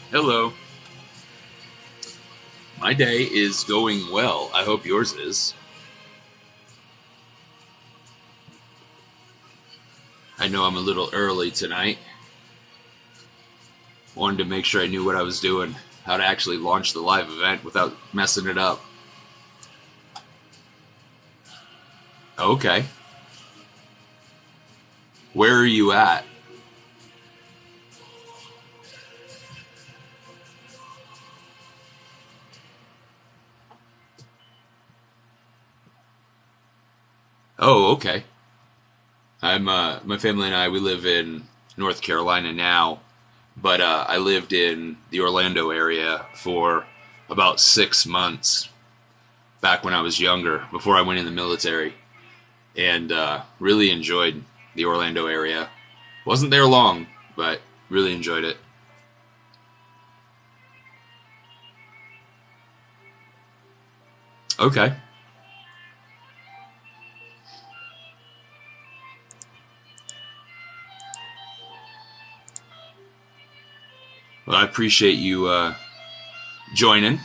Hello. My day is going well. I hope yours is. I know I'm a little early tonight. Wanted to make sure I knew what I was doing, how to actually launch the live event without messing it up. Okay. Where are you at? Oh, okay. My family and I, we live in North Carolina now, but I lived in the Orlando area for about 6 months back when I was younger, before I went in the military, and really enjoyed the Orlando area. Wasn't there long, but really enjoyed it. Okay. Well, I appreciate you joining.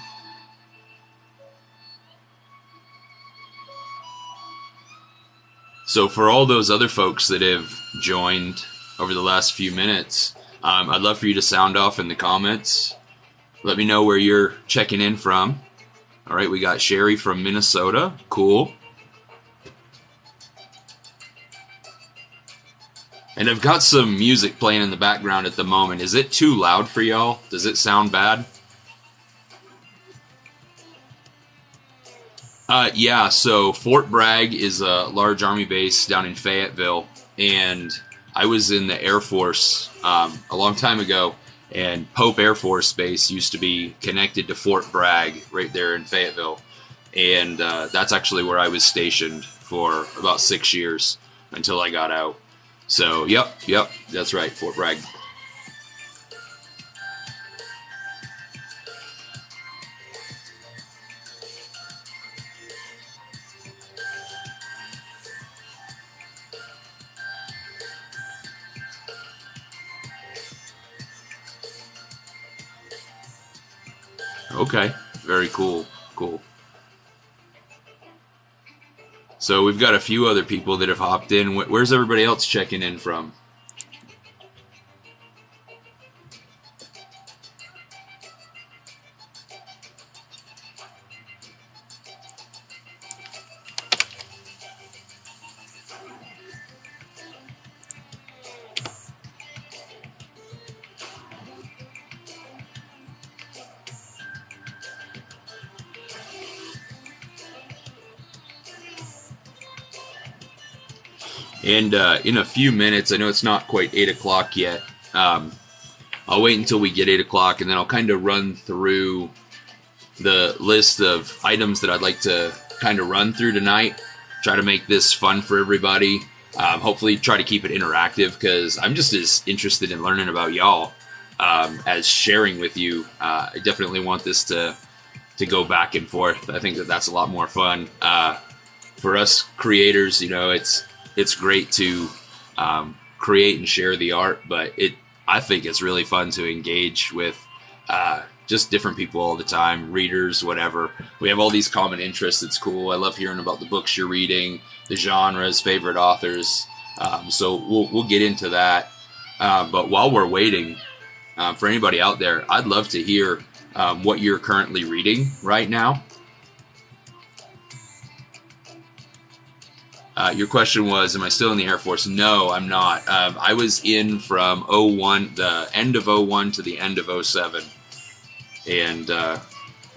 So, for all those other folks that have joined over the last few minutes, I'd love for you to sound off in the comments. Let me know where you're checking in from. All right, we got Sherry from Minnesota. Cool. And I've got some music playing in the background at the moment. Is it too loud for y'all? Does it sound bad? Yeah, so Fort Bragg is a large Army base down in Fayetteville, and I was in the Air Force a long time ago, and Pope Air Force Base used to be connected to Fort Bragg right there in Fayetteville, and that's actually where I was stationed for about 6 years until I got out. So, yep, that's right, Fort Bragg. Okay, very cool, cool. So we've got a few other people that have hopped in. Where's everybody else checking in from? And in a few minutes, I know it's not quite 8 o'clock yet. Um, I'll wait until we get 8 o'clock, and then I'll kind of run through the list of items that I'd like to kind of run through tonight. Try to make this fun for everybody. Hopefully, try to keep it interactive because I'm just as interested in learning about y'all as sharing with you. I definitely want this to go back and forth. I think that that's a lot more fun for us creators. You know, it's great to create and share the art, but I think it's really fun to engage with just different people all the time, readers, whatever. We have all these common interests. It's cool. I love hearing about the books you're reading, the genres, favorite authors. So we'll get into that. But while we're waiting, for anybody out there, I'd love to hear what you're currently reading right now. Your question was, am I still in the Air Force? No, I'm not. I was in from '01, the end of '01 to the end of '07. And I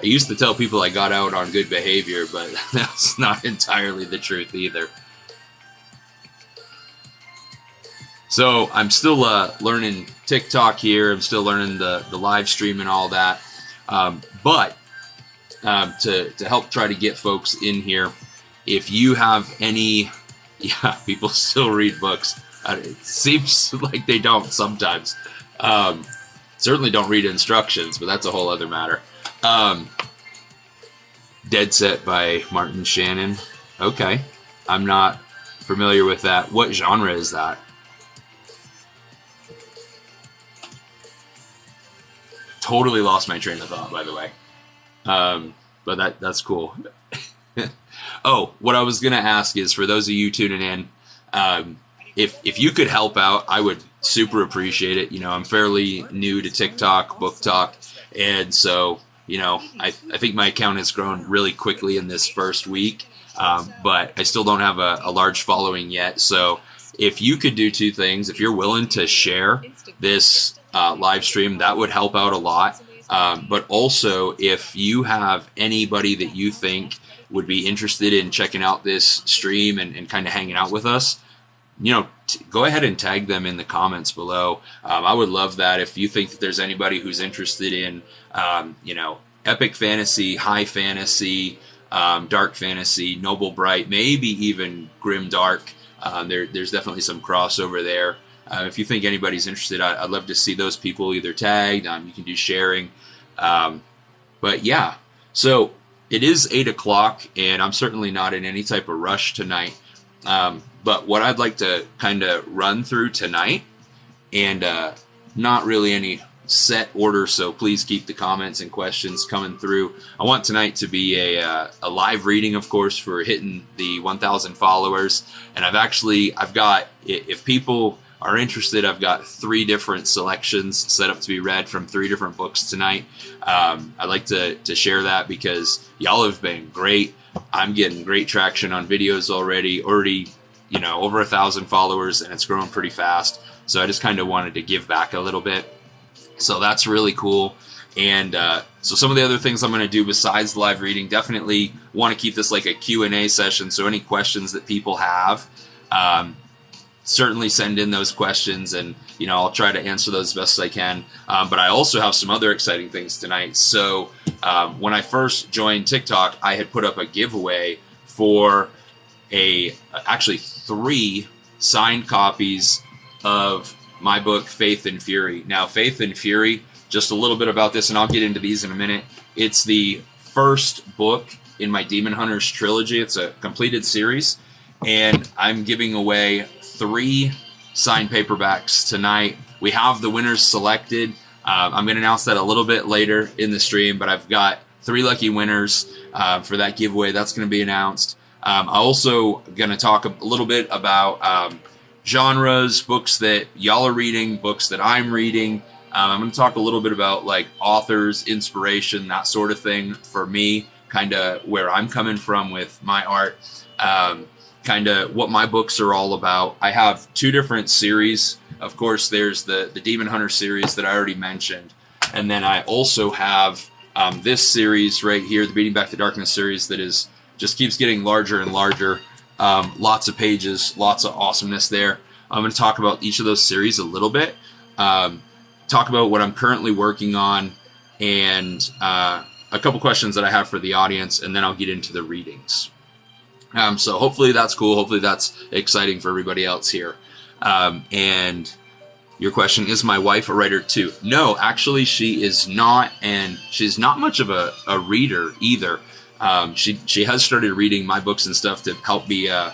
used to tell people I got out on good behavior, but that's not entirely the truth either. So I'm still learning TikTok here. I'm still learning the live stream and all that. But to help try to get folks in here, if you have any, yeah, people still read books. It seems like they don't sometimes. Certainly don't read instructions, but that's a whole other matter. Dead Set by Martin Shannon. Okay. I'm not familiar with that. What genre is that? totally lost my train of thought, by the way. But that's cool. Oh, what I was going to ask is, for those of you tuning in, if you could help out, I would super appreciate it. You know, I'm fairly new to TikTok, Book Talk, and so, you know, I think my account has grown really quickly in this first week, but I still don't have a large following yet. So if you could do two things, if you're willing to share this live stream, that would help out a lot. But also, if you have anybody that you think would be interested in checking out this stream and kind of hanging out with us, you know, go ahead and tag them in the comments below. I would love that. If you think that there's anybody who's interested in, you know, epic fantasy, high fantasy, dark fantasy, noble bright, maybe even grim dark, there's definitely some crossover there. If you think anybody's interested, I'd love to see those people either tagged. You can do sharing. But yeah, so it is 8 o'clock, and I'm certainly not in any type of rush tonight. But what I'd like to kind of run through tonight, and not really any set order, so please keep the comments and questions coming through. I want tonight to be a live reading, of course, for hitting the 1,000 followers. And I've got, if people are interested, I've got 3 different selections set up to be read from 3 different books tonight. I'd like to share that because y'all have been great. I'm getting great traction on videos already, you know, over 1,000 followers, and it's growing pretty fast. So I just kind of wanted to give back a little bit. So that's really cool. And so some of the other things I'm going to do besides the live reading, definitely want to keep this like a Q&A session. So any questions that people have, certainly send in those questions, and, you know, I'll try to answer those as best as I can. But I also have some other exciting things tonight. So when I first joined TikTok, I had put up a giveaway for actually 3 signed copies of my book, Faith and Fury. Now, Faith and Fury, just a little bit about this, and I'll get into these in a minute. It's the first book in my Demon Hunters trilogy. It's a completed series, and I'm giving away 3 signed paperbacks tonight. We have the winners selected. I'm going to announce that a little bit later in the stream, but I've got 3 lucky winners for that giveaway. That's going to be announced. I'm also going to talk a little bit about genres, books that y'all are reading, books that I'm reading. I'm going to talk a little bit about like authors, inspiration, that sort of thing for me, kind of where I'm coming from with my art, kind of what my books are all about. I have 2 different series. Of course, there's the Demon Hunter series that I already mentioned. And then I also have this series right here, the Beating Back the Darkness series, that is just keeps getting larger and larger. Lots of pages, lots of awesomeness there. I'm going to talk about each of those series a little bit, talk about what I'm currently working on, and a couple questions that I have for the audience, and then I'll get into the readings. So hopefully that's cool. Hopefully that's exciting for everybody else here. And your question, is my wife a writer too? No, actually she is not, and she's not much of a reader either. She has started reading my books and stuff to help be a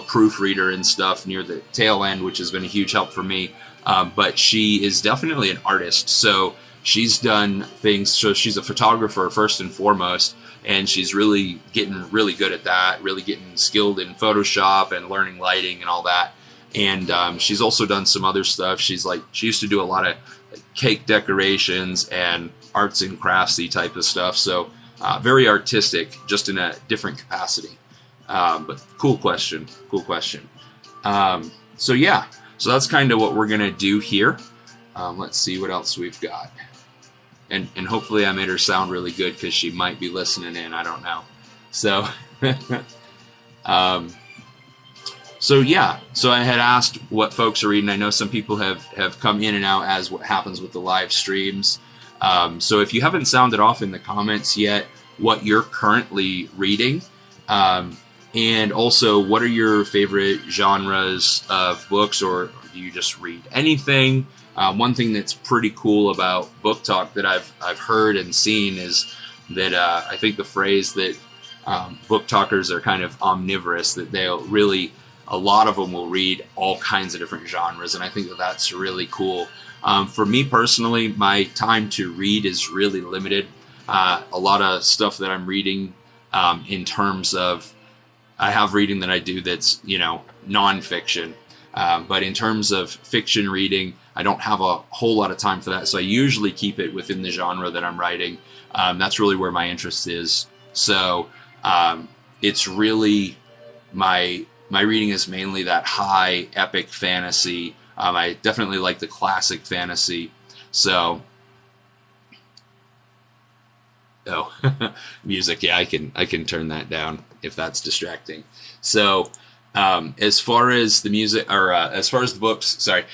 proofreader and stuff near the tail end, which has been a huge help for me. But she is definitely an artist. So she's done things. So she's a photographer first and foremost, and she's really getting really good at that, really getting skilled in Photoshop and learning lighting and all that. And she's also done some other stuff. She used to do a lot of cake decorations and arts and craftsy type of stuff. So very artistic, just in a different capacity. But cool question. So yeah, so that's kind of what we're going to do here. Let's see what else we've got. And hopefully I made her sound really good, because she might be listening in. I don't know. So, so yeah. So I had asked what folks are reading. I know some people have come in and out as what happens with the live streams. So if you haven't sounded off in the comments yet what you're currently reading, and also what are your favorite genres of books, or do you just read anything? One thing that's pretty cool about Book Talk that I've heard and seen is that I think the phrase that book talkers are kind of omnivorous, that they'll really a lot of them will read all kinds of different genres, and I think that that's really cool. For me personally, my time to read is really limited. A lot of stuff that I'm reading in terms of, I have reading that I do that's, nonfiction. But in terms of fiction reading, I don't have a whole lot of time for that. So I usually keep it within the genre that I'm writing. That's really where my interest is. So it's really my reading is mainly that high epic fantasy. I definitely like the classic fantasy. So, music. Yeah, I can turn that down if that's distracting. So, as far as the music, or as far as the books, sorry,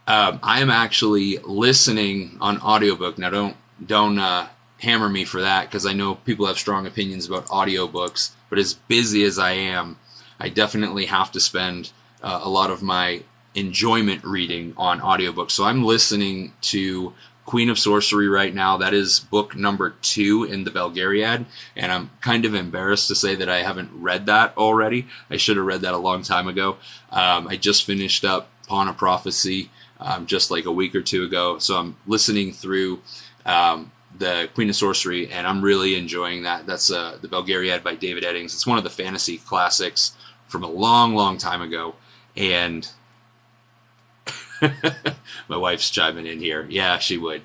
I am actually listening on audiobook. Now, don't hammer me for that, because I know people have strong opinions about audiobooks. But as busy as I am, I definitely have to spend a lot of my enjoyment reading on audiobooks. So I'm listening to Queen of Sorcery right now. That is book number 2 in the Belgariad, and I'm kind of embarrassed to say that I haven't read that already. I should have read that a long time ago. I just finished up Pawn of Prophecy just like a week or two ago, so I'm listening through the Queen of Sorcery, and I'm really enjoying that. That's the Belgariad by David Eddings. It's one of the fantasy classics from a long, long time ago, and my wife's chiming in here. Yeah, she would.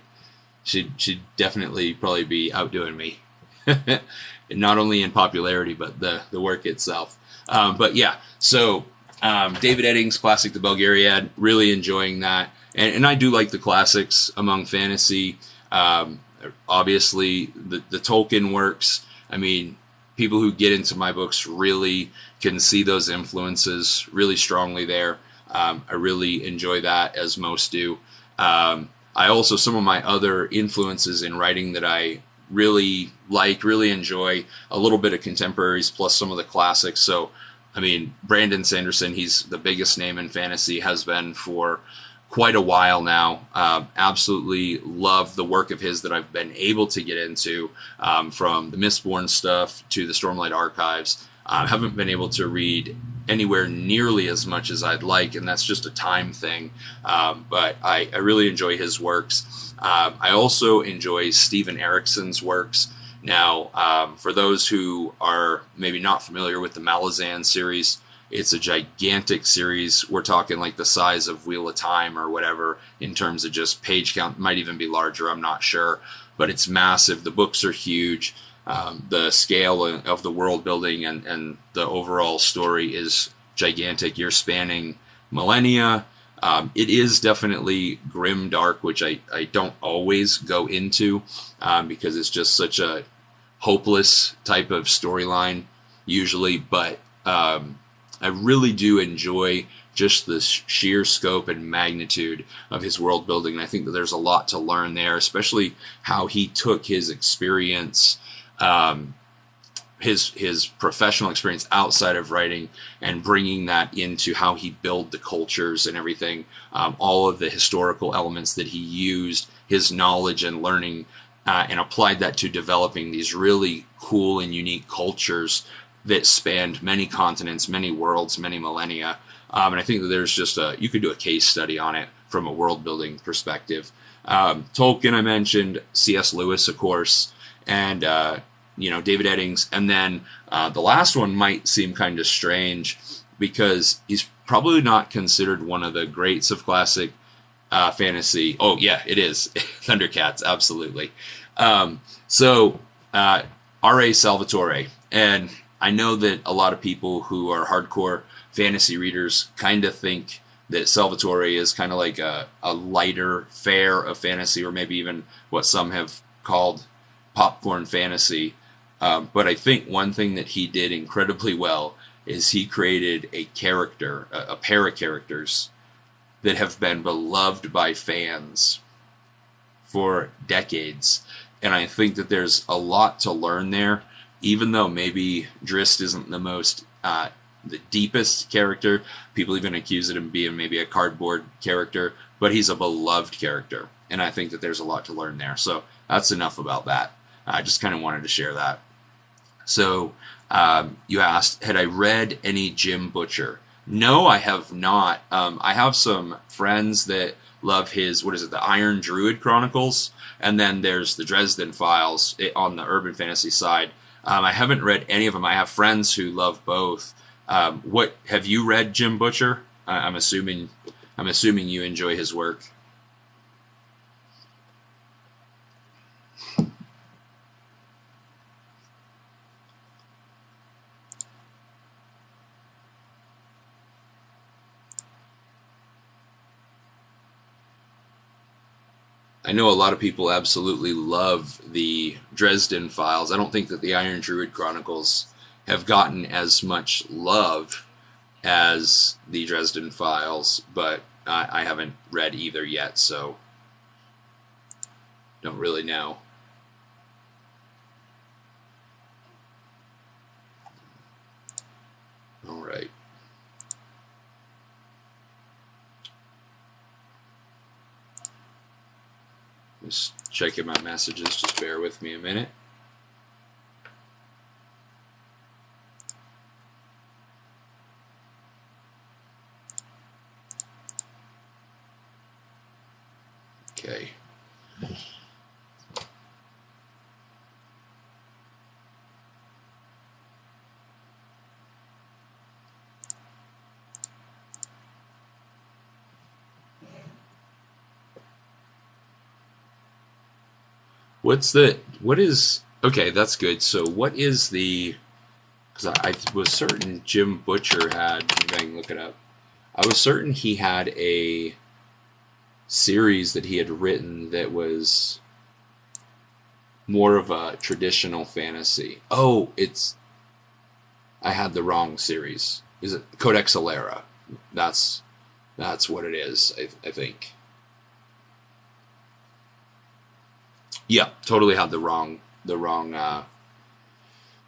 She'd definitely probably be outdoing me, not only in popularity but the work itself. But yeah, so David Eddings' classic, The Belgariad, really enjoying that, and I do like the classics among fantasy. Obviously, the Tolkien works. I mean, people who get into my books really can see those influences really strongly there. I really enjoy that, as most do. I also, some of my other influences in writing that I really like, really enjoy, a little bit of contemporaries plus some of the classics. So, I mean, Brandon Sanderson, he's the biggest name in fantasy, has been for quite a while now. Absolutely love the work of his that I've been able to get into, from the Mistborn stuff to the Stormlight Archives. Haven't been able to read anywhere nearly as much as I'd like, and that's just a time thing. But I really enjoy his works. I also enjoy Steven Erikson's works. Now, for those who are maybe not familiar with the Malazan series, it's a gigantic series. We're talking like the size of Wheel of Time or whatever in terms of just page count. It might even be larger, I'm not sure. But it's massive. The books are huge. The scale of the world building and the overall story is gigantic. You're spanning millennia. It is definitely grim dark, which I don't always go into because it's just such a hopeless type of storyline usually. But I really do enjoy just the sheer scope and magnitude of his world building. And I think that there's a lot to learn there, especially how he took his experience, his professional experience outside of writing, and bringing that into how he built the cultures and everything, all of the historical elements that he used, his knowledge and learning, and applied that to developing these really cool and unique cultures that spanned many continents, many worlds, many millennia. And I think that there's just you could do a case study on it from a world building perspective. Tolkien, I mentioned, C.S. Lewis, of course, and David Eddings. And then the last one might seem kind of strange because he's probably not considered one of the greats of classic fantasy. Oh yeah, it is. Thundercats, absolutely. So R.A. Salvatore. And I know that a lot of people who are hardcore fantasy readers kind of think that Salvatore is kind of like a lighter fare of fantasy, or maybe even what some have called popcorn fantasy. But I think one thing that he did incredibly well is he created a character, a pair of characters that have been beloved by fans for decades. And I think that there's a lot to learn there, even though maybe Drizzt isn't the deepest character. People even accuse it of being maybe a cardboard character, but he's a beloved character. And I think that there's a lot to learn there. So that's enough about that. I just kind of wanted to share that. So you asked, had I read any Jim Butcher? No, I have not. I have some friends that love his, what is it, the Iron Druid Chronicles, and then there's the Dresden Files on the urban fantasy side. I haven't read any of them. I have friends who love both. What have you read, Jim Butcher? I'm assuming you enjoy his work. I know a lot of people absolutely love the Dresden Files. I don't think that the Iron Druid Chronicles have gotten as much love as the Dresden Files, but I haven't read either yet, so don't really know. All right. Just checking my messages. Just bear with me a minute. Okay. Okay, that's good. So what is because I was certain Jim Butcher had, I can look it up. I was certain he had a series that he had written that was more of a traditional fantasy. Oh, I had the wrong series. Is it Codex Alera? That's what it is, I think. Yeah, totally had the wrong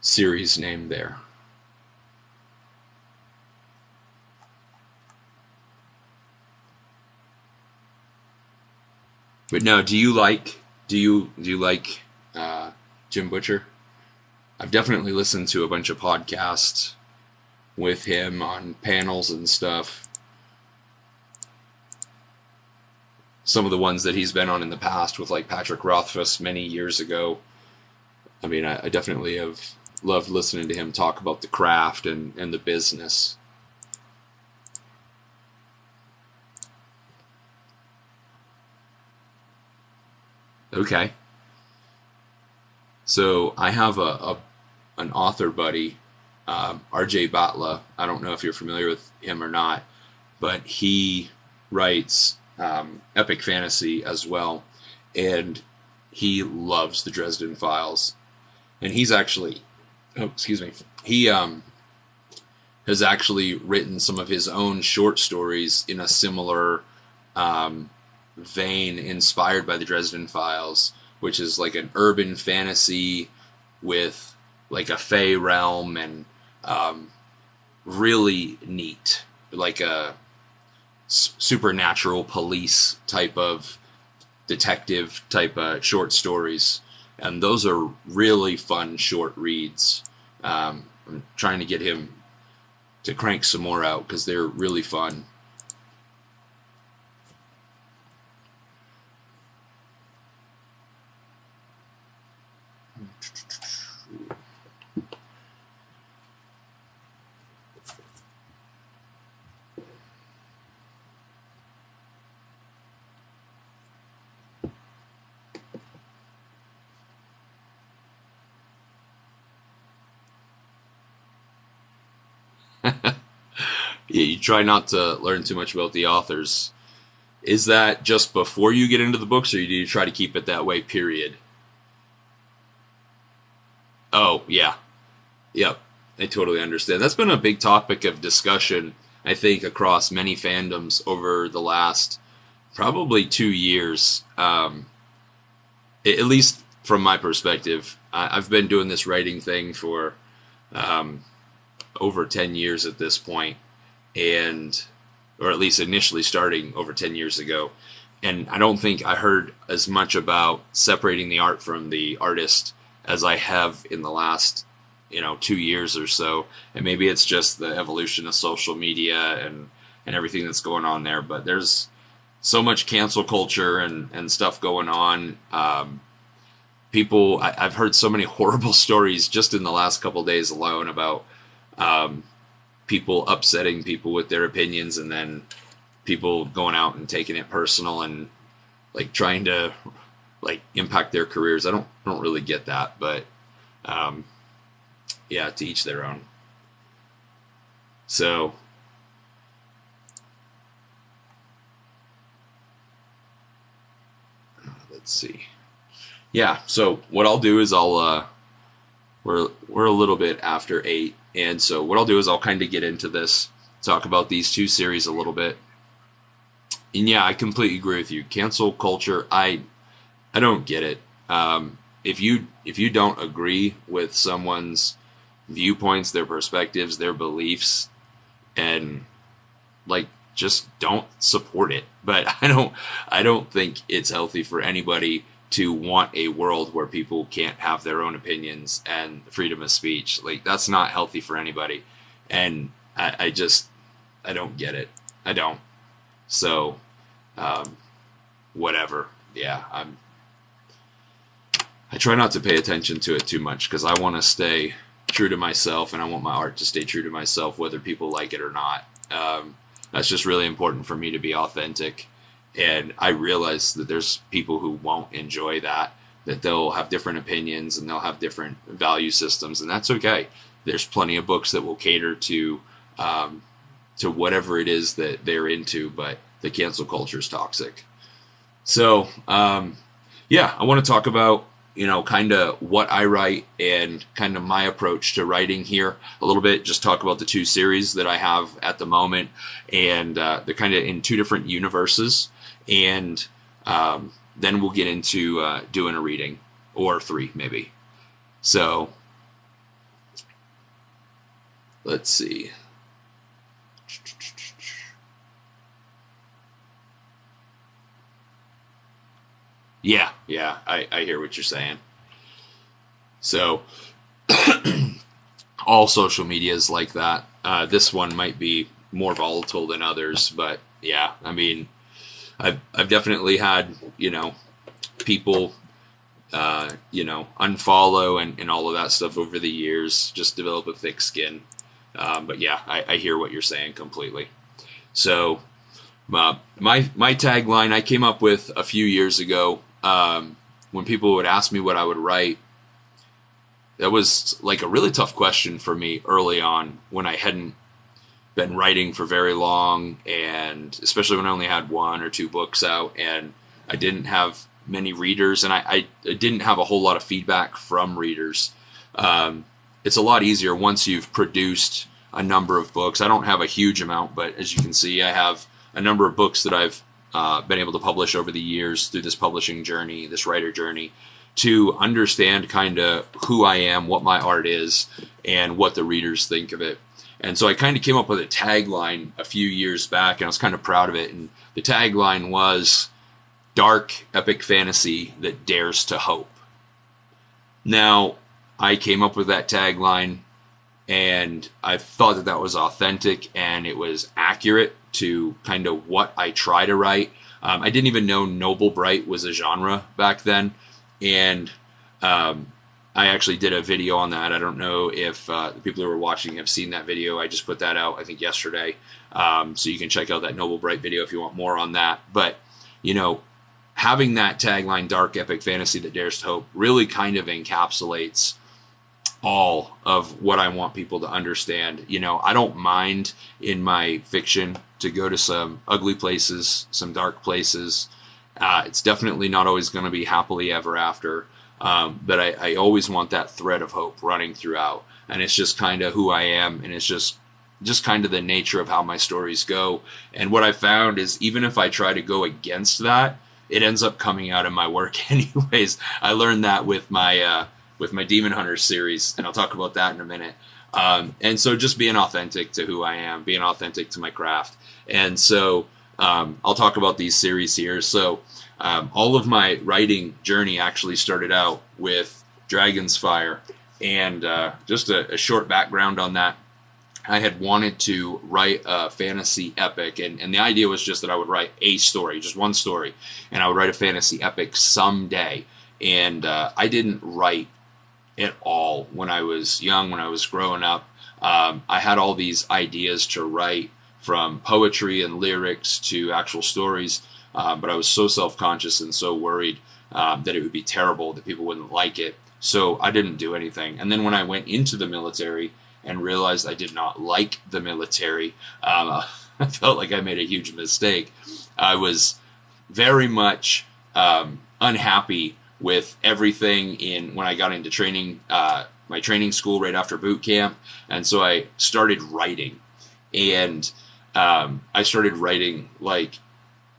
series name there. But no, do you like Jim Butcher? I've definitely listened to a bunch of podcasts with him on panels and stuff. Some of the ones that he's been on in the past with like Patrick Rothfuss many years ago. I mean, I definitely have loved listening to him talk about the craft and the business. Okay. So I have an author buddy, RJ Batla. I don't know if you're familiar with him or not, but he writes epic fantasy as well, and he loves the Dresden Files. And he's actually, oh, excuse me, he has actually written some of his own short stories in a similar um, vein, inspired by the Dresden Files, which is like an urban fantasy with like a Fey realm and um, really neat, like a supernatural police type of detective type of short stories, and those are really fun short reads. I'm trying to get him to crank some more out because they're really fun. Yeah, you try not to learn too much about the authors. Is that just before you get into the books, or do you try to keep it that way? Period. Oh yeah, yep. I totally understand. That's been a big topic of discussion, I think, across many fandoms over the last probably 2 years. At least from my perspective, I've been doing this writing thing for um, over 10 years at this point, and or at least initially starting over 10 years ago. And I don't think I heard as much about separating the art from the artist as I have in the last 2 years or so, and maybe it's just the evolution of social media and everything that's going on there. But there's so much cancel culture and stuff going on. I've heard so many horrible stories just in the last couple of days alone about people upsetting people with their opinions, and then people going out and taking it personal and like trying to like impact their careers. I don't really get that, but yeah, to each their own. So let's see. Yeah, so what I'll do is we're a little bit after 8, and so what I'll do is I'll kind of get into this, talk about these 2 series a little bit. And yeah, I completely agree with you. Cancel culture, I don't get it. If you don't agree with someone's viewpoints, their perspectives, their beliefs, and like just don't support it. But I don't think it's healthy for anybody to want a world where people can't have their own opinions and freedom of speech. Like, that's not healthy for anybody. And I don't get it. I don't. So, whatever. Yeah, I try not to pay attention to it too much because I want to stay true to myself, and I want my art to stay true to myself, whether people like it or not. That's just really important for me to be authentic. And I realize that there's people who won't enjoy that they'll have different opinions and they'll have different value systems, and that's okay. There's plenty of books that will cater to whatever it is that they're into, but the cancel culture is toxic. So, yeah, I want to talk about, kind of what I write and kind of my approach to writing here a little bit. Just talk about the 2 series that I have at the moment, and they're kind of in 2 different universes. And then we'll get into doing a reading, or 3 maybe. So let's see. Yeah, I hear what you're saying. So all social media is like that. This one might be more volatile than others, but yeah, I mean, I've definitely had, people, unfollow and all of that stuff over the years, just develop a thick skin. But yeah, I hear what you're saying completely. So my tagline I came up with a few years ago, when people would ask me what I would write. That was like a really tough question for me early on, when I hadn't been writing for very long, and especially when I only had 1 or 2 books out, and I didn't have many readers, and I didn't have a whole lot of feedback from readers. It's a lot easier once you've produced a number of books. I don't have a huge amount, but as you can see, I have a number of books that I've been able to publish over the years through this publishing journey, this writer journey, to understand kind of who I am, what my art is, and what the readers think of it. And so I kind of came up with a tagline a few years back, and I was kind of proud of it. And the tagline was, "Dark epic fantasy that dares to hope." Now, I came up with that tagline, and I thought that was authentic, and it was accurate to kind of what I try to write. I didn't even know Noble Bright was a genre back then, and I actually did a video on that. I don't know if the people who are watching have seen that video. I just put that out, I think, yesterday. So you can check out that Noble Bright video if you want more on that. But, having that tagline, "Dark Epic Fantasy That Dares to Hope," really kind of encapsulates all of what I want people to understand. I don't mind in my fiction to go to some ugly places, some dark places. It's definitely not always going to be happily ever after. But I always want that thread of hope running throughout, and it's just kind of who I am, and it's just kind of the nature of how my stories go. And what I found is, even if I try to go against that, it ends up coming out in my work anyways. I learned that with my Demon Hunters series, and I'll talk about that in a minute. And so just being authentic to who I am, being authentic to my craft. And so I'll talk about these series here. So all of my writing journey actually started out with Dragon's Fire. And just a short background on that. I had wanted to write a fantasy epic, and the idea was just that I would write a story, just one story, and I would write a fantasy epic someday. And I didn't write at all when I was young, when I was growing up. I had all these ideas to write, from poetry and lyrics to actual stories, but I was so self-conscious and so worried that it would be terrible, that people wouldn't like it. So I didn't do anything. And then when I went into the military and realized I did not like the military, I felt like I made a huge mistake. I was very much unhappy with everything when I got into training, my training school right after boot camp. And so I started writing, and I started writing like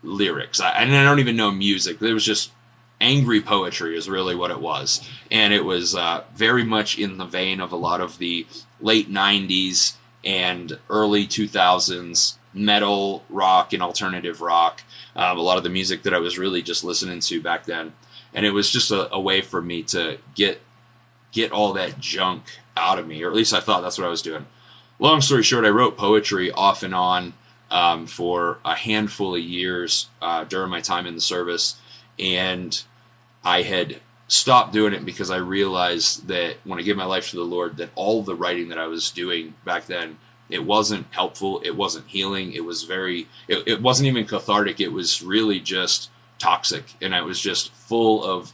lyrics. And I don't even know music. It was just angry poetry is really what it was. And it was very much in the vein of a lot of the late 90s and early 2000s metal, rock, and alternative rock. A lot of the music that I was really just listening to back then. And it was just a way for me to get all that junk out of me, or at least I thought that's what I was doing. Long story short, I wrote poetry off and on for a handful of years during my time in the service, and I had stopped doing it because I realized that when I gave my life to the Lord, that all the writing that I was doing back then, it wasn't helpful, it wasn't healing, it wasn't even cathartic, it was really just toxic, and I was just full of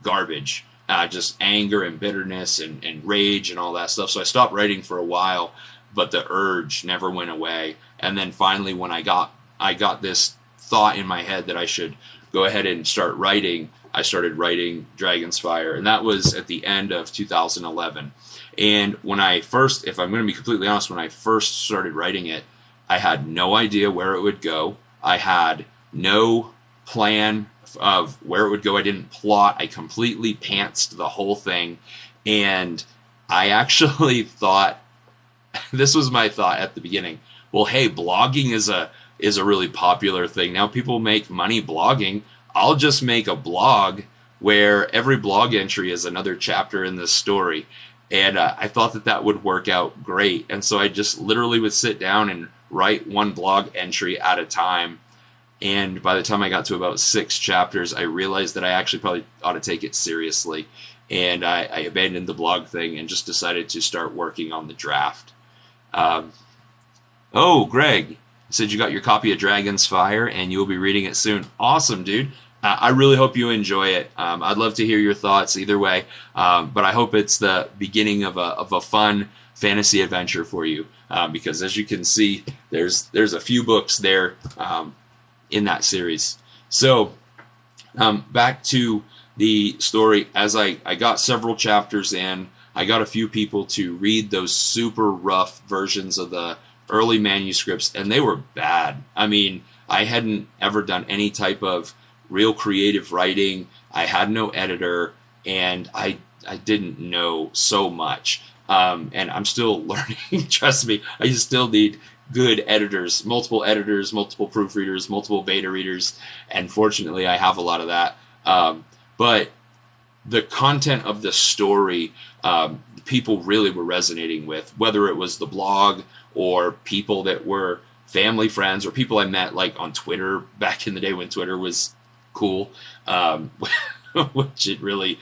garbage, just anger and bitterness and rage and all that stuff. So I stopped writing for a while, but the urge never went away. And then finally, when I got this thought in my head that I should go ahead and start writing, I started writing Dragon's Fire, and that was at the end of 2011. And when I first, if I'm going to be completely honest, when I first started writing it, I had no idea where it would go. I had no plan of where it would go. I didn't plot. I completely pantsed the whole thing. And I actually thought, this was my thought at the beginning, well, hey, blogging is a really popular thing. Now people make money blogging. I'll just make a blog where every blog entry is another chapter in this story. And I thought that would work out great. And so I just literally would sit down and write one blog entry at a time. And by the time I got to about 6 chapters, I realized that I actually probably ought to take it seriously. And I abandoned the blog thing and just decided to start working on the draft. Oh, Greg said you got your copy of Dragon's Fire and you'll be reading it soon. Awesome, dude. I really hope you enjoy it. I'd love to hear your thoughts either way, but I hope it's the beginning of a fun fantasy adventure for you, because as you can see, there's a few books there in that series. So back to the story. As I got several chapters in, I got a few people to read those super rough versions of the early manuscripts, and they were bad. I mean, I hadn't ever done any type of real creative writing. I had no editor, and I didn't know so much. And I'm still learning. Trust me, I still need good editors, multiple proofreaders, multiple beta readers, and fortunately I have a lot of that. But the content of the story, people really were resonating with, whether it was the blog or people that were family friends or people I met like on Twitter back in the day when Twitter was cool, which it really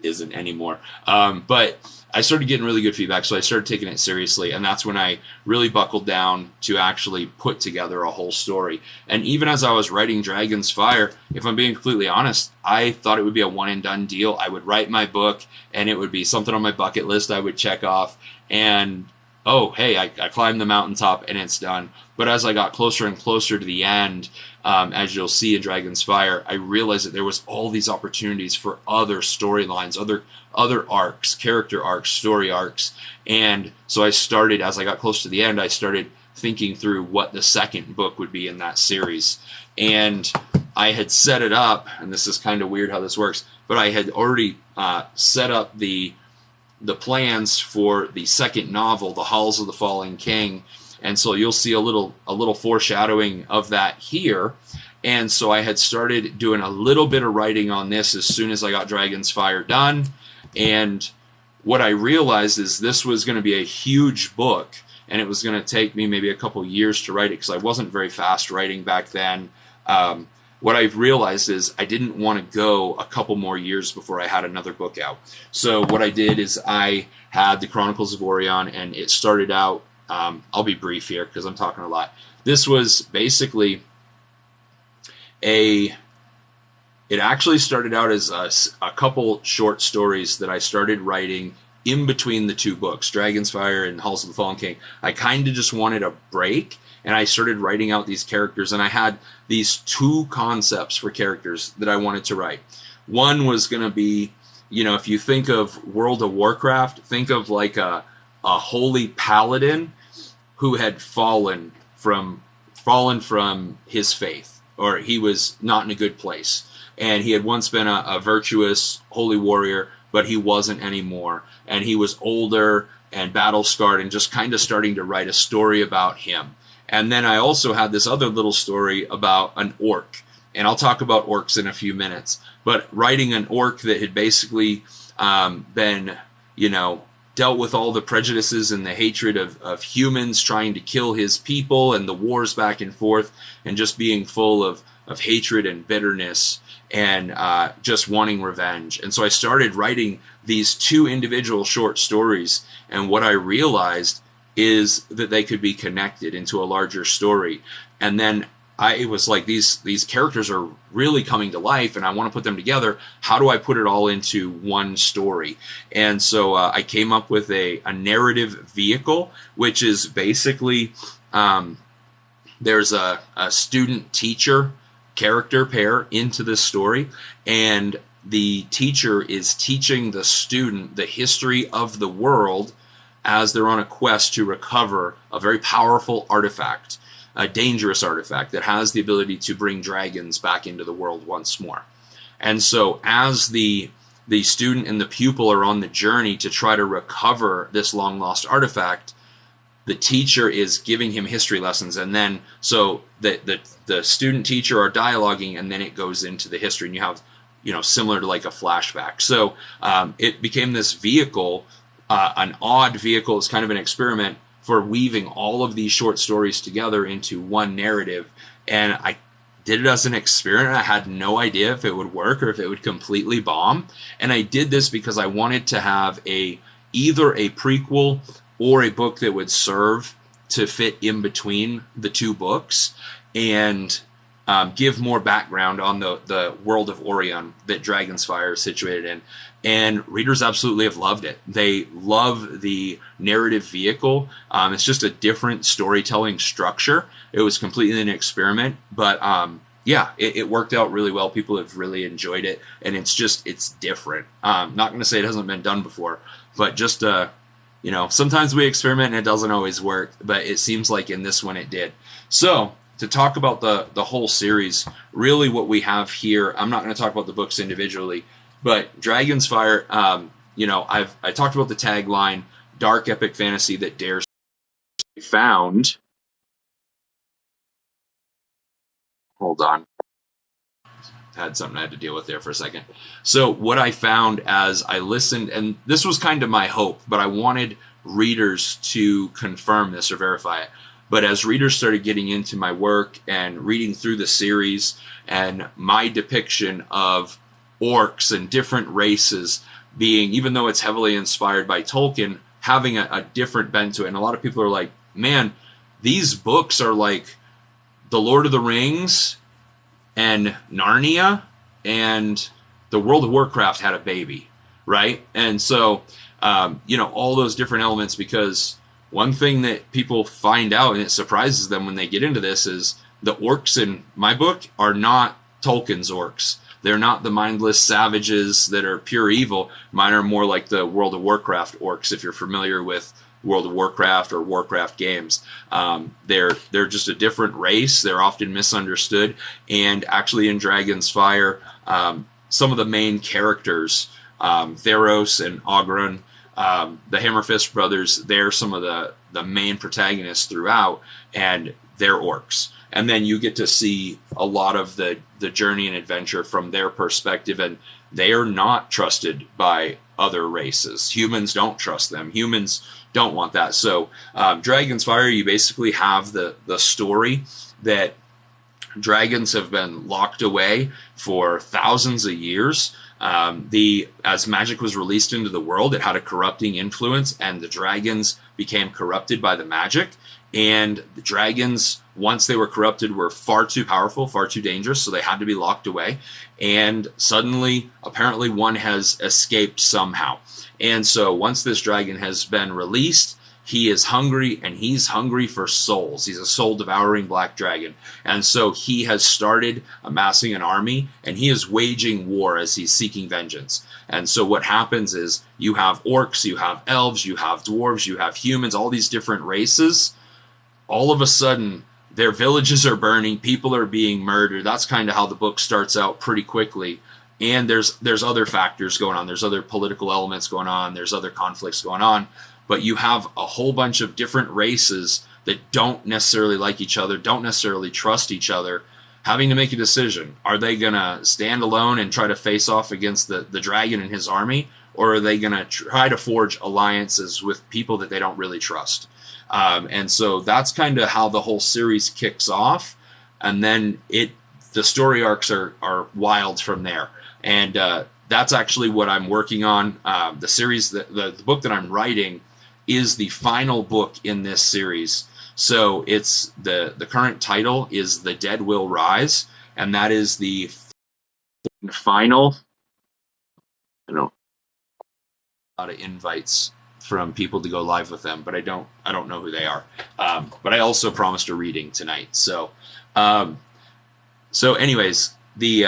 isn't anymore. But I started getting really good feedback, so I started taking it seriously, and that's when I really buckled down to actually put together a whole story. And even as I was writing Dragon's Fire, if I'm being completely honest, I thought it would be a one-and-done deal. I would write my book, and it would be something on my bucket list I would check off, and oh, hey, I climbed the mountaintop, and it's done. But as I got closer and closer to the end, as you'll see in Dragon's Fire, I realized that there was all these opportunities for other storylines, other arcs, character arcs, story arcs. And so I started, as I got close to the end, I started thinking through what the second book would be in that series. And I had set it up, and this is kind of weird how this works, but I had already set up the plans for the second novel, The Halls of the Fallen King. And so you'll see a little foreshadowing of that here. And so I had started doing a little bit of writing on this as soon as I got Dragon's Fire done. And what I realized is this was going to be a huge book, and it was going to take me maybe a couple years to write it because I wasn't very fast writing back then. What I've realized is I didn't want to go a couple more years before I had another book out. So what I did is I had the Chronicles of Orion, and it started out, I'll be brief here because I'm talking a lot. This was basically it actually started out as a couple short stories that I started writing in between the two books, Dragon's Fire and Halls of the Fallen King. I kind of just wanted a break, and I started writing out these characters, and I had these two concepts for characters that I wanted to write. One was going to be, if you think of World of Warcraft, think of like a holy paladin who had fallen from his faith, or he was not in a good place. And he had once been a virtuous holy warrior, but he wasn't anymore. And he was older and battle-scarred and just kind of starting to write a story about him. And then I also had this other little story about an orc. And I'll talk about orcs in a few minutes. But writing an orc that had basically been, dealt with all the prejudices and the hatred of humans trying to kill his people and the wars back and forth and just being full of hatred and bitterness and just wanting revenge. And so I started writing these two individual short stories, and what I realized is that they could be connected into a larger story. And then it was like these characters are really coming to life, and I want to put them together. How do I put it all into one story? And so I came up with a narrative vehicle, which is basically there's a student-teacher character pair into this story, and the teacher is teaching the student the history of the world as they're on a quest to recover a very powerful artifact, a dangerous artifact that has the ability to bring dragons back into the world once more. And so as the student and the pupil are on the journey to try to recover this long-lost artifact, the teacher is giving him history lessons, and then so the student teacher are dialoguing, and then it goes into the history, and you have similar to like a flashback. So it became this vehicle, an odd vehicle. It's kind of an experiment for weaving all of these short stories together into one narrative, and I did it as an experiment. I had no idea if it would work or if it would completely bomb, and I did this because I wanted to have either a prequel or a book that would serve to fit in between the two books and give more background on the world of Orion that Dragon's Fire is situated in. And readers absolutely have loved it. They love the narrative vehicle. It's just a different storytelling structure. It was completely an experiment, but it worked out really well. People have really enjoyed it, and it's different. Not going to say it hasn't been done before, but just sometimes we experiment and it doesn't always work, but it seems like in this one it did. So to talk about the whole series, really what we have here, I'm not going to talk about the books individually, but Dragon's Fire, I talked about the tagline, dark epic fantasy that dares found. Hold on. Had something I had to deal with there for a second. So what I found as I listened, and this was kind of my hope, but I wanted readers to confirm this or verify it. But as readers started getting into my work and reading through the series and my depiction of orcs and different races being, even though it's heavily inspired by Tolkien, having a different bent to it. And a lot of people are like, man, these books are like The Lord of the Rings and Narnia and the World of Warcraft had a baby, right? And so, all those different elements, because one thing that people find out, and it surprises them when they get into this, is the orcs in my book are not Tolkien's orcs. They're not the mindless savages that are pure evil. Mine are more like the World of Warcraft orcs, if you're familiar with World of Warcraft or Warcraft games. They're just a different race. They're often misunderstood. And actually in Dragon's Fire, some of the main characters, Theros and Oghran, the Hammerfist brothers, they're some of the main protagonists throughout, and they're orcs. And then you get to see a lot of the journey and adventure from their perspective, and they are not trusted by other races. Humans don't trust them. Humans don't want that. So Dragon's Fire, you basically have the story that dragons have been locked away for thousands of years. As magic was released into the world, it had a corrupting influence, and the dragons became corrupted by the magic. And the dragons, once they were corrupted, were far too powerful, far too dangerous, so they had to be locked away. And suddenly, apparently, one has escaped somehow. And so once this dragon has been released, he is hungry, and he's hungry for souls. He's a soul-devouring black dragon. And so he has started amassing an army, and he is waging war as he's seeking vengeance. And so what happens is you have orcs, you have elves, you have dwarves, you have humans, all these different races. All of a sudden, their villages are burning, people are being murdered. That's kind of how the book starts out pretty quickly. And there's other factors going on. There's other political elements going on. There's other conflicts going on. But you have a whole bunch of different races that don't necessarily like each other, don't necessarily trust each other, having to make a decision. Are they going to stand alone and try to face off against the dragon and his army? Or are they going to try to forge alliances with people that they don't really trust? And so that's kind of how the whole series kicks off. And then the story arcs are wild from there. And that's actually what I'm working on. The series, the book that I'm writing is the final book in this series. So it's the current title is The Dead Will Rise, and that is the final. I don't know, a lot of invites from people to go live with them, but I don't know who they are. But I also promised a reading tonight. So anyways, The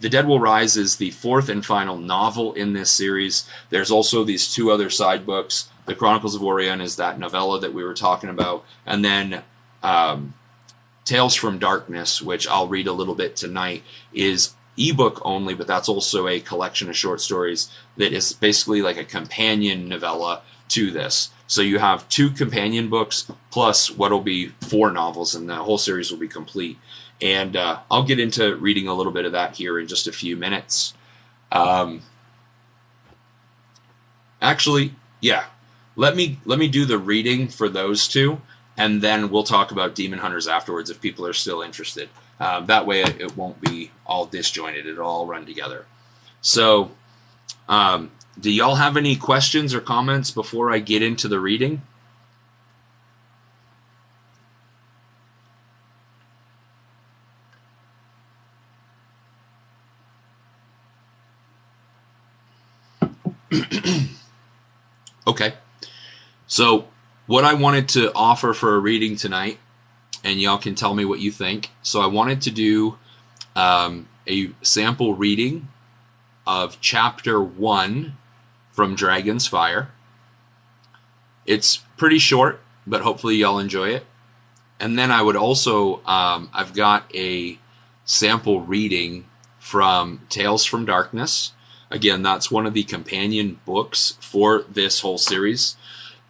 Dead Will Rise is the fourth and final novel in this series. There's also these two other side books. The Chronicles of Orion is that novella that we were talking about. And then Tales from Darkness, which I'll read a little bit tonight, is ebook only, but that's also a collection of short stories that is basically like a companion novella to this. So you have two companion books plus what will be 4 novels, and the whole series will be complete. And I'll get into reading a little bit of that here in just a few minutes. Actually, yeah, let me do the reading for those two, and then we'll talk about Demon Hunters afterwards if people are still interested. That way it won't be all disjointed. It'll all run together. So do y'all have any questions or comments before I get into the reading? Okay, so what I wanted to offer for a reading tonight, and y'all can tell me what you think. So I wanted to do a sample reading of Chapter 1 from Dragon's Fire. It's pretty short, but hopefully y'all enjoy it. And then I would also, I've got a sample reading from Tales from Darkness. Again, that's one of the companion books for this whole series.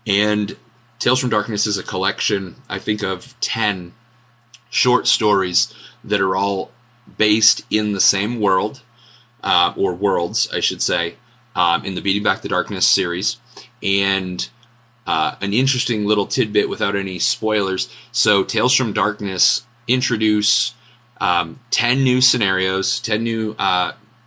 And Tales from Darkness is a collection, I think, of 10 short stories that are all based in the same world, or worlds, I should say, in the Beating Back the Darkness series. And an interesting little tidbit without any spoilers. So Tales from Darkness introduce 10 new scenarios, 10 new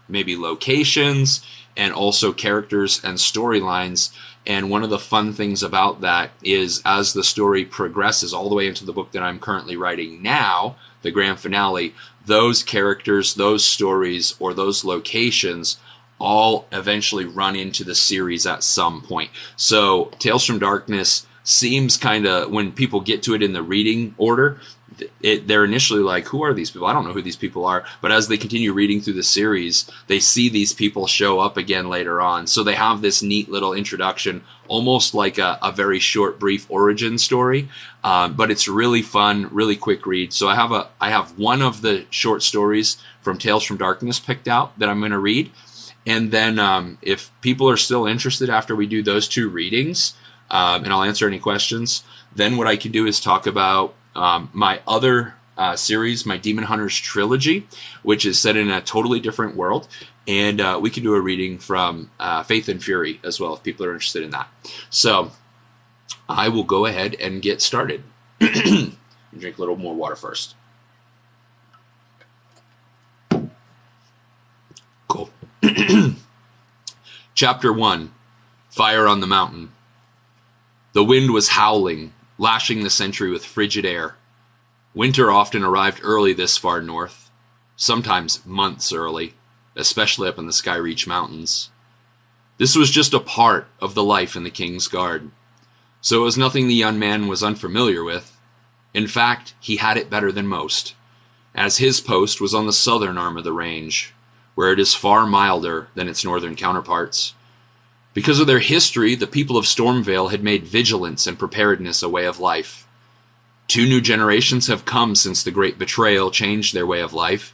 maybe locations, and also characters and storylines. And one of the fun things about that is as the story progresses all the way into the book that I'm currently writing now, the grand finale, those characters, those stories, or those locations all eventually run into the series at some point. So Tales from Darkness seems kind of, when people get to it in the reading order, they're initially like, who are these people? I don't know who these people are. But as they continue reading through the series, they see these people show up again later on. So they have this neat little introduction, almost like a very short, brief origin story. But it's really fun, really quick read. So I have one of the short stories from Tales from Darkness picked out that I'm going to read. And then if people are still interested after we do those 2 readings, and I'll answer any questions, then what I can do is talk about my other series, my Demon Hunters trilogy, which is set in a totally different world. And we can do a reading from Faith and Fury as well if people are interested in that. So I will go ahead and get started. Drink a little more water first. Cool. Chapter 1, Fire on the Mountain. The wind was howling, lashing the Sentry with frigid air. Winter often arrived early this far north, sometimes months early, especially up in the Skyreach Mountains. This was just a part of the life in the King's Guard, so it was nothing the young man was unfamiliar with. In fact, he had it better than most, as his post was on the southern arm of the range, where it is far milder than its northern counterparts. Because of their history, the people of Stormvale had made vigilance and preparedness a way of life. 2 new generations have come since the Great Betrayal changed their way of life,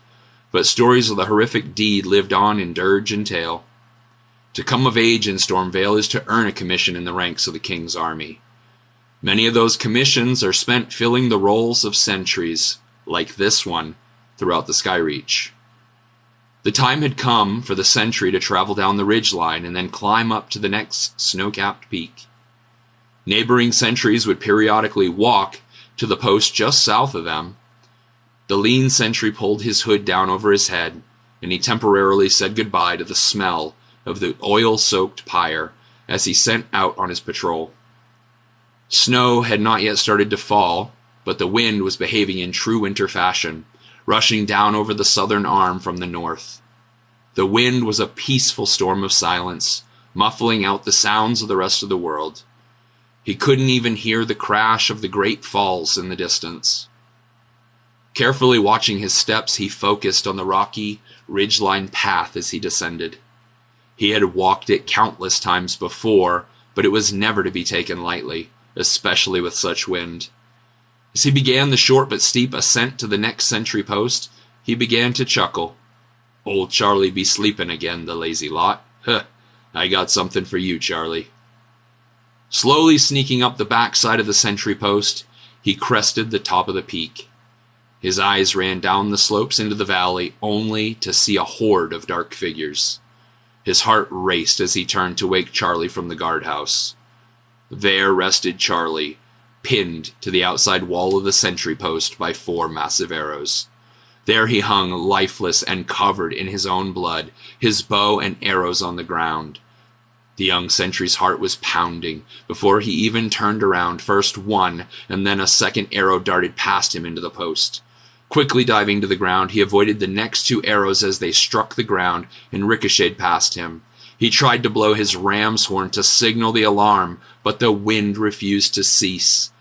but stories of the horrific deed lived on in dirge and tale. To come of age in Stormvale is to earn a commission in the ranks of the King's army. Many of those commissions are spent filling the roles of sentries, like this one, throughout the Skyreach. The time had come for the sentry to travel down the ridgeline and then climb up to the next snow-capped peak. Neighboring sentries would periodically walk to the post just south of them. The lean sentry pulled his hood down over his head, and he temporarily said goodbye to the smell of the oil-soaked pyre as he set out on his patrol. Snow had not yet started to fall, but the wind was behaving in true winter fashion, rushing down over the southern arm from the north. The wind was a peaceful storm of silence, muffling out the sounds of the rest of the world. He couldn't even hear the crash of the great falls in the distance. Carefully watching his steps, he focused on the rocky, ridgeline path as he descended. He had walked it countless times before, but it was never to be taken lightly, especially with such wind. As he began the short but steep ascent to the next sentry post, he began to chuckle. Old Charlie be sleepin' again, the lazy lot. Huh, I got something for you, Charlie. Slowly sneaking up the back side of the sentry post, he crested the top of the peak. His eyes ran down the slopes into the valley, only to see a horde of dark figures. His heart raced as he turned to wake Charlie from the guardhouse. There rested Charlie, pinned to the outside wall of the sentry post by 4 massive arrows. There he hung, lifeless and covered in his own blood, his bow and arrows on the ground. The young sentry's heart was pounding before he even turned around. First one, and then a second arrow darted past him into the post. Quickly diving to the ground, he avoided the next 2 arrows as they struck the ground and ricocheted past him. He tried to blow his ram's horn to signal the alarm, but the wind refused to cease.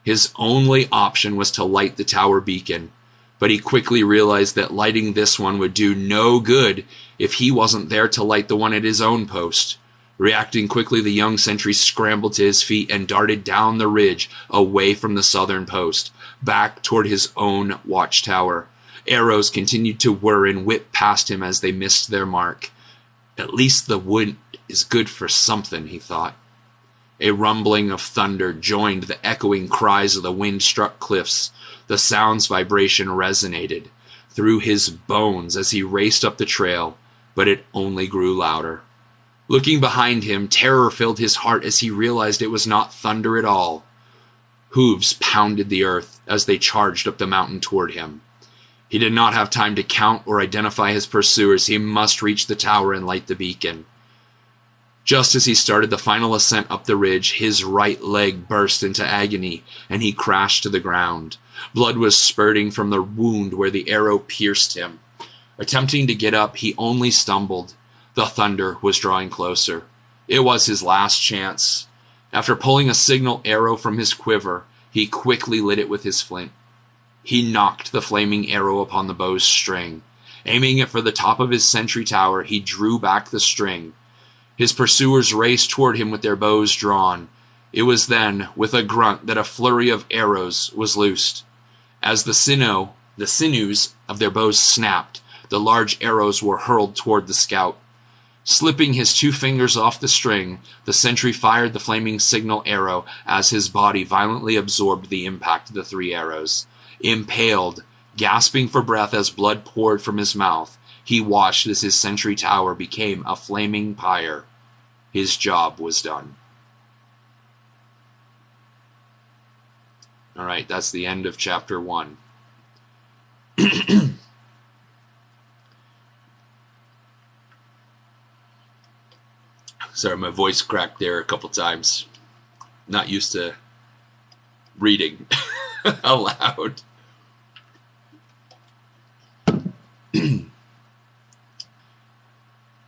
His only option was to light the tower beacon, but he quickly realized that lighting this one would do no good if he wasn't there to light the one at his own post. Reacting quickly, the young sentry scrambled to his feet and darted down the ridge away from the southern post, back toward his own watchtower. Arrows continued to whir and whip past him as they missed their mark. At least the wood is good for something, he thought. A rumbling of thunder joined the echoing cries of the wind-struck cliffs. The sound's vibration resonated through his bones as he raced up the trail, but it only grew louder. Looking behind him, terror filled his heart as he realized it was not thunder at all. Hooves pounded the earth as they charged up the mountain toward him. He did not have time to count or identify his pursuers. He must reach the tower and light the beacon. Just as he started the final ascent up the ridge, his right leg burst into agony, and he crashed to the ground. Blood was spurting from the wound where the arrow pierced him. Attempting to get up, he only stumbled. The thunder was drawing closer. It was his last chance. After pulling a signal arrow from his quiver, he quickly lit it with his flint. He knocked the flaming arrow upon the bow's string. Aiming it for the top of his sentry tower, he drew back the string. His pursuers raced toward him with their bows drawn. It was then, with a grunt, that a flurry of arrows was loosed. As the sinews of their bows snapped, the large arrows were hurled toward the scout. Slipping his 2 fingers off the string, the sentry fired the flaming signal arrow as his body violently absorbed the impact of the 3 arrows. Impaled, Gasping for breath as blood poured from his mouth, he watched as his sentry tower became a flaming pyre. His job was done. All right, that's the end of chapter 1. Sorry, my voice cracked there a couple times. Not used to reading aloud.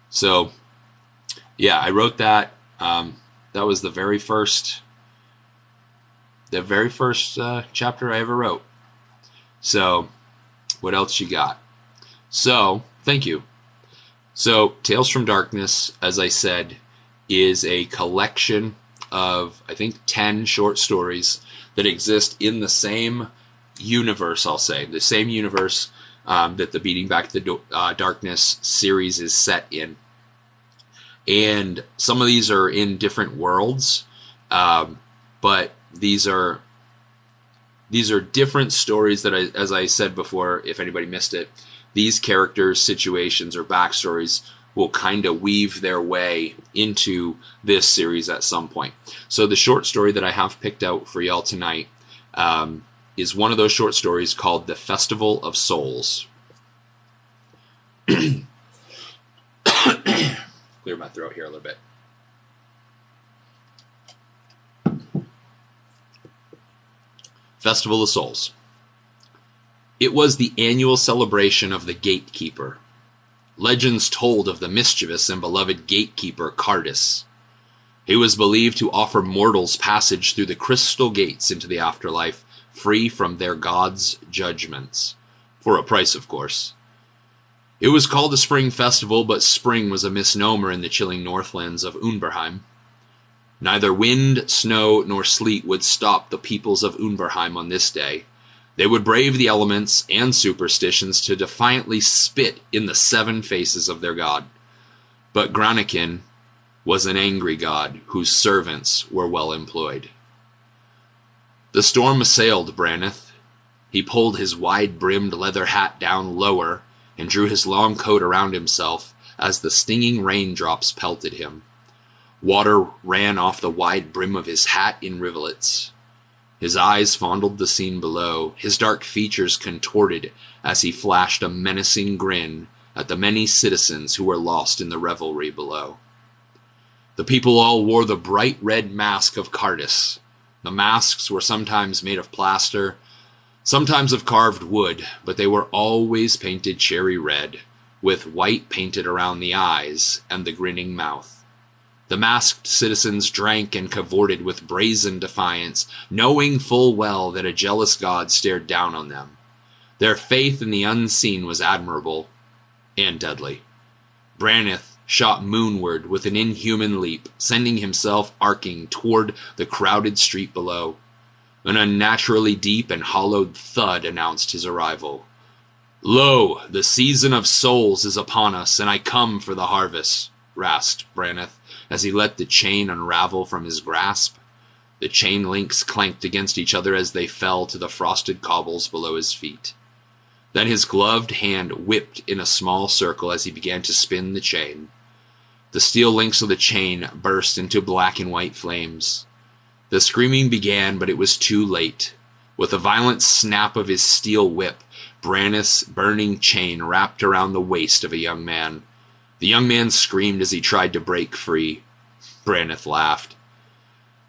So, yeah, I wrote that. That was the very first chapter I ever wrote. So, what else you got? So, thank you. So, Tales from Darkness, as I said, is a collection of, I think, 10 short stories that exist in the same universe, I'll say. The same universe that the Beating Back the Darkness series is set in. And some of these are in different worlds, but these are different stories that, as I said before, if anybody missed it, these characters, situations, or backstories will kind of weave their way into this series at some point. So the short story that I have picked out for y'all tonight is one of those short stories called The Festival of Souls. Clear my throat here a little bit. Festival of Souls. It was the annual celebration of the Gatekeeper. Legends told of the mischievous and beloved gatekeeper Cardus. He was believed to offer mortals passage through the crystal gates into the afterlife, free from their gods' judgments. For a price, of course. It was called a spring festival, but spring was a misnomer in the chilling northlands of Unberheim. Neither wind, snow, nor sleet would stop the peoples of Unberheim on this day. They would brave the elements and superstitions to defiantly spit in the 7 faces of their god. But Granikin was an angry god whose servants were well employed. The storm assailed Braneth. He pulled his wide-brimmed leather hat down lower and drew his long coat around himself as the stinging raindrops pelted him. Water ran off the wide brim of his hat in rivulets. His eyes fondled the scene below, his dark features contorted as he flashed a menacing grin at the many citizens who were lost in the revelry below. The people all wore the bright red mask of Cardus. The masks were sometimes made of plaster, sometimes of carved wood, but they were always painted cherry red, with white painted around the eyes and the grinning mouth. The masked citizens drank and cavorted with brazen defiance, knowing full well that a jealous god stared down on them. Their faith in the unseen was admirable and deadly. Braneth shot moonward with an inhuman leap, sending himself arcing toward the crowded street below. An unnaturally deep and hollowed thud announced his arrival. "Lo, the season of souls is upon us, and I come for the harvest," rasped Braneth, as he let the chain unravel from his grasp. The chain links clanked against each other as they fell to the frosted cobbles below his feet. Then his gloved hand whipped in a small circle as he began to spin the chain. The steel links of the chain burst into black and white flames. The screaming began, but it was too late. With a violent snap of his steel whip, Braneth's burning chain wrapped around the waist of a young man. The young man screamed as he tried to break free. Braneth laughed.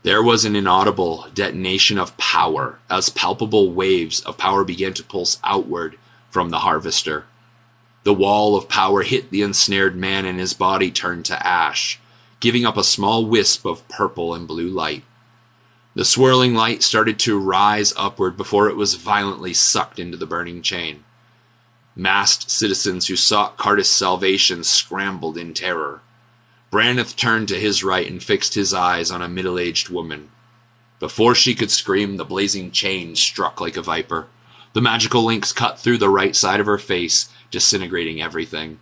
There was an inaudible detonation of power as palpable waves of power began to pulse outward from the harvester. The wall of power hit the ensnared man and his body turned to ash, giving up a small wisp of purple and blue light. The swirling light started to rise upward before it was violently sucked into the burning chain. Masked citizens who sought Cardus' salvation scrambled in terror. Braneth turned to his right and fixed his eyes on a middle-aged woman. Before she could scream, the blazing chain struck like a viper. The magical links cut through the right side of her face, disintegrating everything.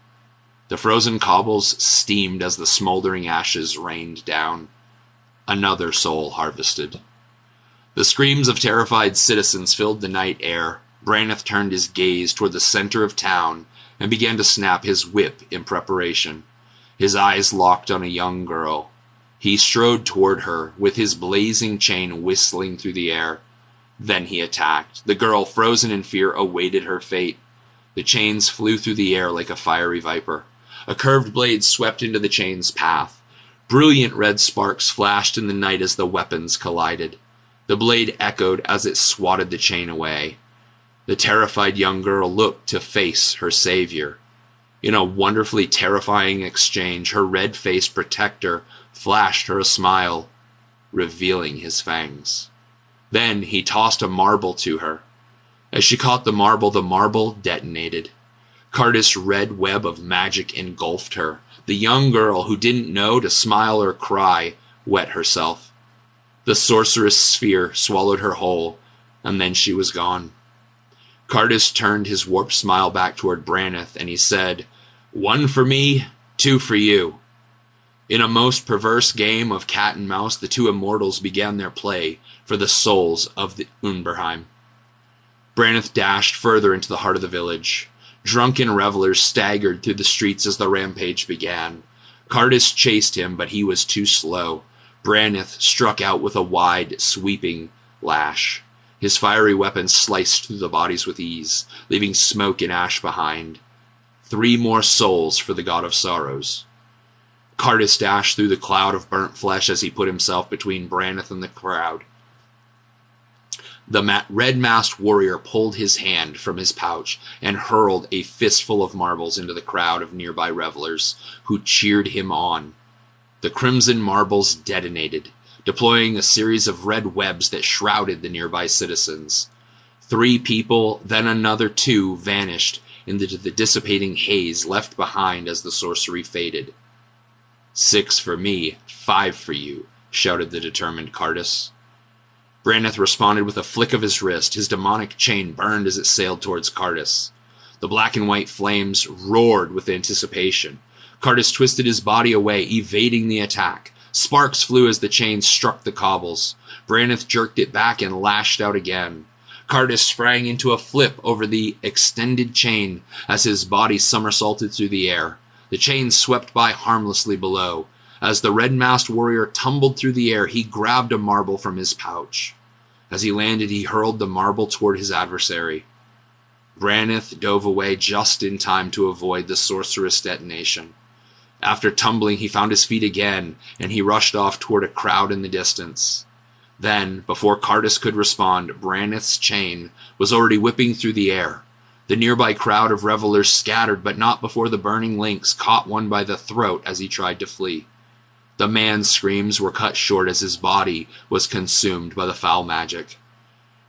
The frozen cobbles steamed as the smoldering ashes rained down. Another soul harvested. The screams of terrified citizens filled the night air. Branneth turned his gaze toward the center of town and began to snap his whip in preparation. His eyes locked on a young girl. He strode toward her, with his blazing chain whistling through the air. Then he attacked. The girl, frozen in fear, awaited her fate. The chains flew through the air like a fiery viper. A curved blade swept into the chain's path. Brilliant red sparks flashed in the night as the weapons collided. The blade echoed as it swatted the chain away. The terrified young girl looked to face her savior. In a wonderfully terrifying exchange, her red-faced protector flashed her a smile, revealing his fangs. Then he tossed a marble to her. As she caught the marble detonated. Cardis' red web of magic engulfed her. The young girl, who didn't know to smile or cry, wet herself. The sorceress sphere swallowed her whole, and then she was gone. Cardis turned his warped smile back toward Branneth, and he said, "1 for me, 2 for you." In a most perverse game of cat and mouse, the two immortals began their play for the souls of the Unberheim. Branneth dashed further into the heart of the village. Drunken revelers staggered through the streets as the rampage began. Cardis chased him, but he was too slow. Branneth struck out with a wide, sweeping lash. His fiery weapon sliced through the bodies with ease, leaving smoke and ash behind. 3 more souls for the God of Sorrows. Cardis dashed through the cloud of burnt flesh as he put himself between Branneth and the crowd. The red-masked warrior pulled his hand from his pouch and hurled a fistful of marbles into the crowd of nearby revelers, who cheered him on. The crimson marbles detonated, deploying a series of red webs that shrouded the nearby citizens. 3 people, then another 2, vanished into the dissipating haze left behind as the sorcery faded. 6 for me, 5 for you, shouted the determined Cardis. Branneth responded with a flick of his wrist. His demonic chain burned as it sailed towards Cardis. The black and white flames roared with anticipation. Cardis twisted his body away, evading the attack. Sparks flew as the chain struck the cobbles. Branneth jerked it back and lashed out again. Cardis sprang into a flip over the extended chain as his body somersaulted through the air. The chain swept by harmlessly below. As the red-masked warrior tumbled through the air, he grabbed a marble from his pouch. As he landed, he hurled the marble toward his adversary. Branneth dove away just in time to avoid the sorceress detonation. After tumbling, he found his feet again, and he rushed off toward a crowd in the distance. Then, before Cardis could respond, Branneth's chain was already whipping through the air. The nearby crowd of revelers scattered, but not before the burning lynx caught one by the throat as he tried to flee. The man's screams were cut short as his body was consumed by the foul magic.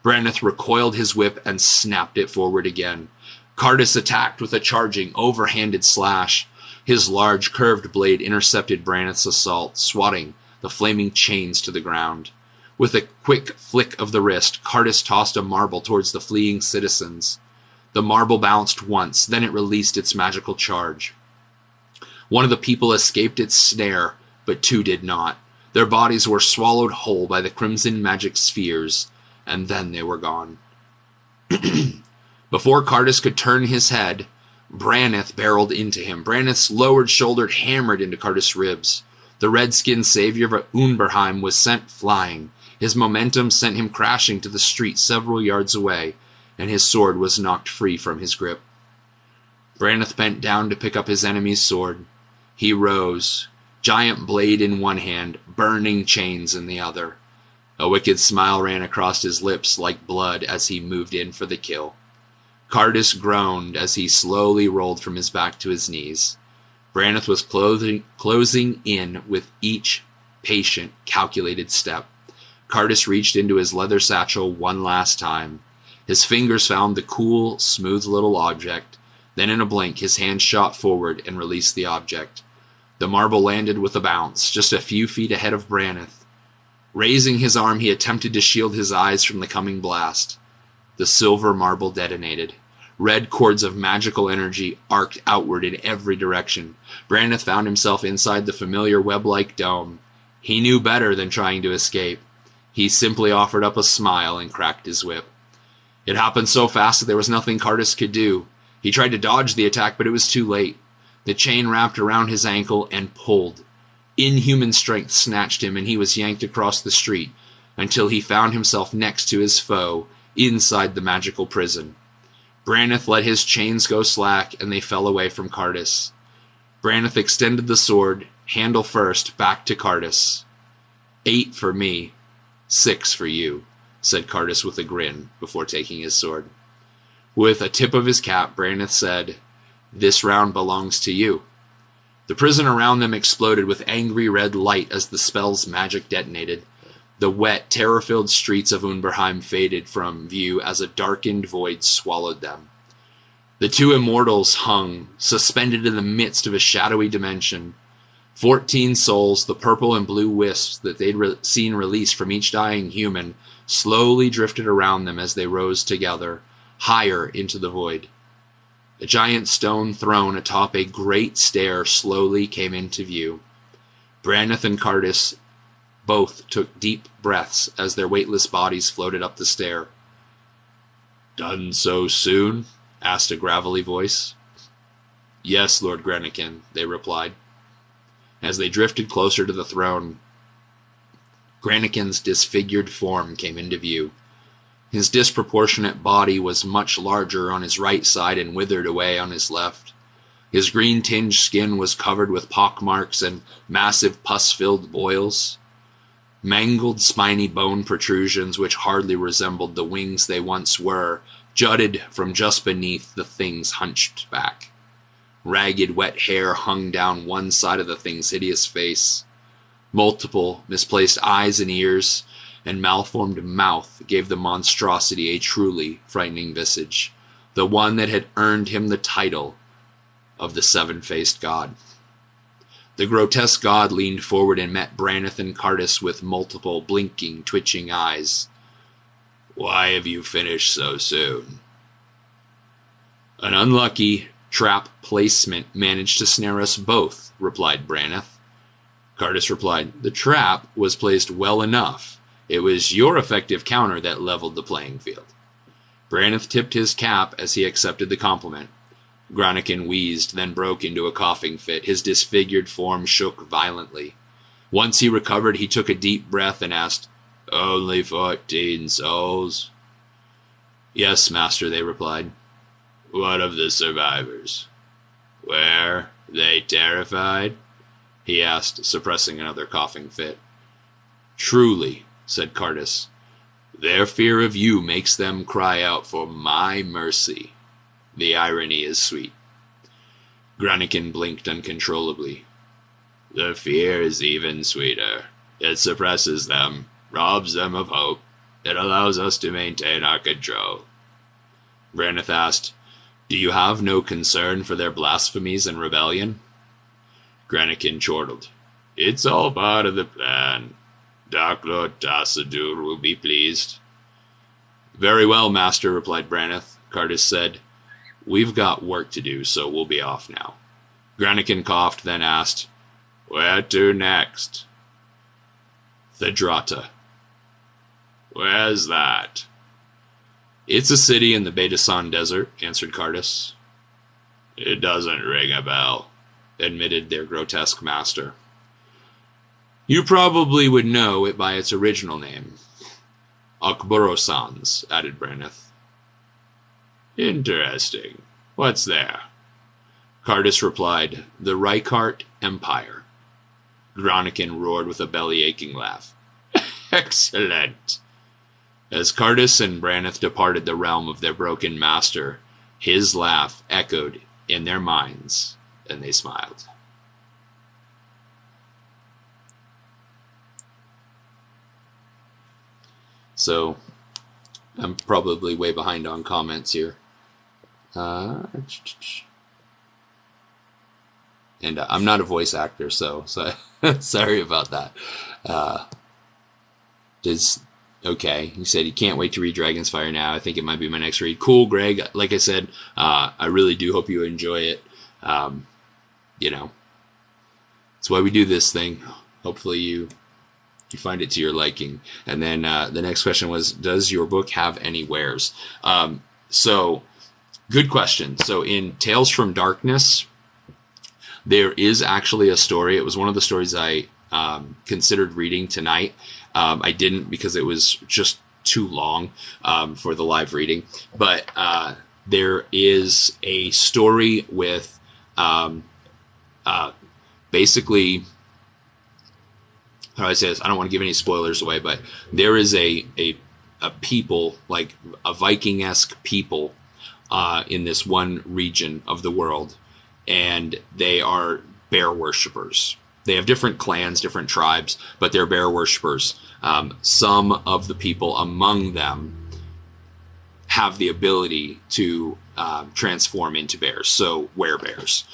Branneth recoiled his whip and snapped it forward again. Cardis attacked with a charging, overhanded slash. His large, curved blade intercepted Branneth's assault, swatting the flaming chains to the ground. With a quick flick of the wrist, Cardis tossed a marble towards the fleeing citizens. The marble bounced once, then it released its magical charge. One of the people escaped its snare, but 2 did not. Their bodies were swallowed whole by the crimson magic spheres, and then they were gone. Before Cardis could turn his head, Branneth barreled into him. Branneth's lowered shoulder hammered into Cardis' ribs. The red-skinned savior of Unberheim was sent flying. His momentum sent him crashing to the street several yards away, and his sword was knocked free from his grip. Branneth bent down to pick up his enemy's sword. He rose, giant blade in one hand, burning chains in the other. A wicked smile ran across his lips like blood as he moved in for the kill. Cardis groaned as he slowly rolled from his back to his knees. Branneth was closing in with each patient, calculated step. Cardis reached into his leather satchel one last time. His fingers found the cool, smooth little object. Then in a blink, his hand shot forward and released the object. The marble landed with a bounce, just a few feet ahead of Branneth. Raising his arm, he attempted to shield his eyes from the coming blast. The silver marble detonated. Red cords of magical energy arced outward in every direction. Branneth found himself inside the familiar web-like dome. He knew better than trying to escape. He simply offered up a smile and cracked his whip. It happened so fast that there was nothing Cardus could do. He tried to dodge the attack, but it was too late. The chain wrapped around his ankle and pulled. Inhuman strength snatched him, and he was yanked across the street until he found himself next to his foe inside the magical prison. Branneth let his chains go slack, and they fell away from Cardus. Branneth extended the sword, handle first, back to Cardus. 8 for me, 6 for you, said Cardus with a grin before taking his sword. With a tip of his cap, Branneth said, "This round belongs to you." The prison around them exploded with angry red light as the spell's magic detonated. The wet, terror-filled streets of Unberheim faded from view as a darkened void swallowed them. The two immortals hung, suspended in the midst of a shadowy dimension. 14 souls, the purple and blue wisps that they'd seen released from each dying human, slowly drifted around them as they rose together, higher into the void. A giant stone throne atop a great stair slowly came into view. Branneth and Cardus both took deep breaths as their weightless bodies floated up the stair. "Done so soon?" asked a gravelly voice. "Yes, Lord Granikin," they replied. As they drifted closer to the throne, Granikin's disfigured form came into view. His disproportionate body was much larger on his right side and withered away on his left. His green-tinged skin was covered with pockmarks and massive pus-filled boils. Mangled, spiny bone protrusions, which hardly resembled the wings they once were, jutted from just beneath the thing's hunched back. Ragged, wet hair hung down one side of the thing's hideous face. Multiple, misplaced eyes and ears and malformed mouth gave the monstrosity a truly frightening visage, the one that had earned him the title of the Seven-Faced God. The grotesque god leaned forward and met Branneth and Cardus with multiple blinking, twitching eyes. "Why have you finished so soon?" "An unlucky trap placement managed to snare us both," replied Branneth. Cardus replied, "The trap was placed well enough. It was your effective counter that leveled the playing field." Branneth tipped his cap as he accepted the compliment. Granikin wheezed, then broke into a coughing fit. His disfigured form shook violently. Once he recovered, he took a deep breath and asked, "Only 14 souls?" "Yes, master," they replied. "What of the survivors? Were they terrified?" he asked, suppressing another coughing fit. "Truly," said Cardus, "their fear of you makes them cry out for my mercy. The irony is sweet." Granikin blinked uncontrollably. "The fear is even sweeter. It suppresses them, robs them of hope. It allows us to maintain our control." Branneth asked, "Do you have no concern for their blasphemies and rebellion?" Granikin chortled. "It's all part of the plan. Dark Lord Tassadur will be pleased." "Very well, master," replied Branneth. Cardus said, "We've got work to do, so we'll be off now." Granikin coughed, then asked, "Where to next?" "Thedrata." "Where's that?" "It's a city in the Betasan Desert," answered Cardus. "It doesn't ring a bell," admitted their grotesque master. "You probably would know it by its original name. Okborosans," added Branneth. "Interesting. What's there?" Cardus replied, "The Rykart Empire." Granikin roared with a belly-aching laugh. "Excellent." As Cardus and Branneth departed the realm of their broken master, his laugh echoed in their minds, and they smiled. So, I'm probably way behind on comments here. And I'm not a voice actor, so sorry about that. Okay, he said he can't wait to read Dragon's Fire now. I think it might be my next read. Cool, Greg. Like I said, I really do hope you enjoy it. You know, that's why we do this thing. Hopefully you you find it to your liking. And then the next question was, does your book have any wares? So good question. So in Tales from Darkness, there is actually a story. It was one of the stories I considered reading tonight. I didn't because it was just too long for the live reading. But there is a story with basically, how do I say this? I don't want to give any spoilers away, but there is a people, like a Viking-esque people in this one region of the world, and they are bear worshippers. They have different clans, different tribes, but they're bear worshippers. Some of the people among them have the ability to transform into bears, so werebears.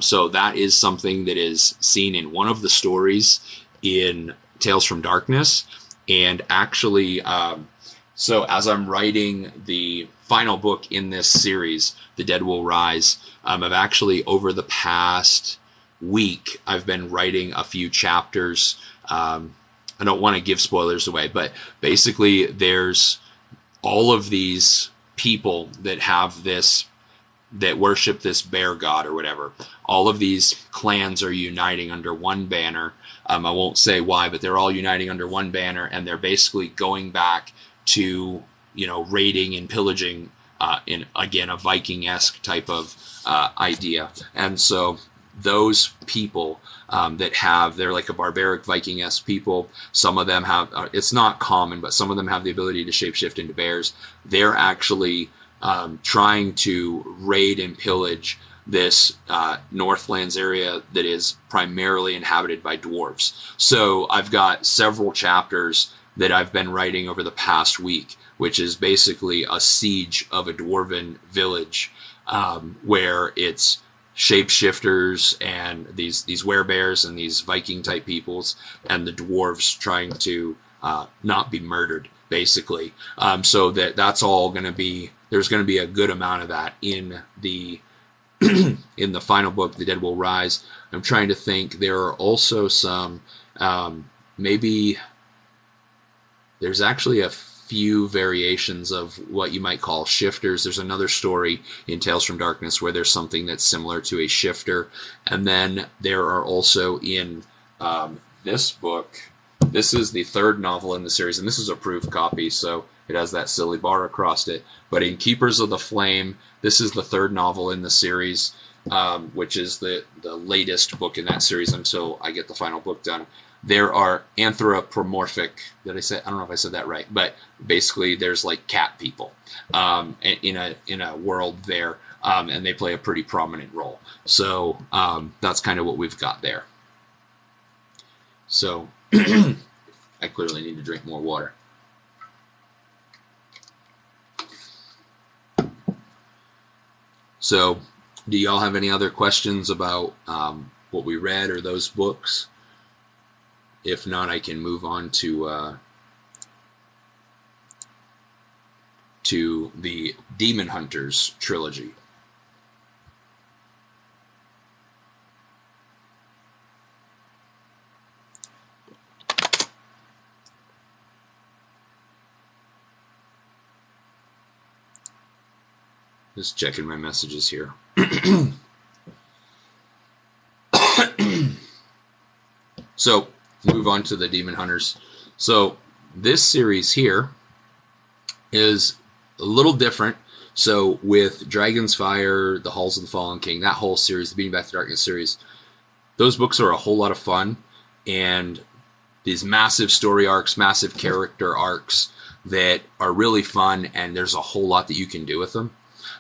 So that is something that is seen in one of the stories in Tales from Darkness. And actually, so as I'm writing the final book in this series, The Dead Will Rise, I've actually, over the past week, I've been writing a few chapters. I don't want to give spoilers away, but basically there's all of these people that have this, that worship this bear god or whatever. All of these clans are uniting under one banner. I won't say why, but they're all uniting under one banner, and they're basically going back to, raiding and pillaging in, again, a Viking-esque type of idea. And so those people they're like a barbaric Viking-esque people. Some of them have, it's not common, but some of them have the ability to shapeshift into bears. They're actually trying to raid and pillage this Northlands area that is primarily inhabited by dwarves. So I've got several chapters that I've been writing over the past week, which is basically a siege of a dwarven village, where it's shapeshifters and these werebears and these Viking type peoples, and the dwarves trying to not be murdered, basically. So that's all going to be, there's going to be a good amount of that in the in the final book, The Dead Will Rise. I'm trying to think. There are also some, maybe there's actually a few variations of what you might call shifters. There's another story in Tales from Darkness where there's something that's similar to a shifter. And then there are also in this book, this is the third novel in the series, and this is a proof copy, so it has that silly bar across it. But in Keepers of the Flame, this is the third novel in the series, which is the latest book in that series until I get the final book done. There are anthropomorphic, I don't know if I said that right, but basically there's like cat people in a world there, and they play a pretty prominent role. So that's kind of what we've got there. So I clearly need to drink more water. So do y'all have any other questions about what we read or those books? If not, I can move on to the Demon Hunters trilogy. Just checking my messages here. So, move on to the Demon Hunters. So, this series here is a little different. So, with Dragon's Fire, The Halls of the Fallen King, that whole series, the Beating Back the Darkness series, those books are a whole lot of fun. And these massive story arcs, massive character arcs that are really fun, and there's a whole lot that you can do with them.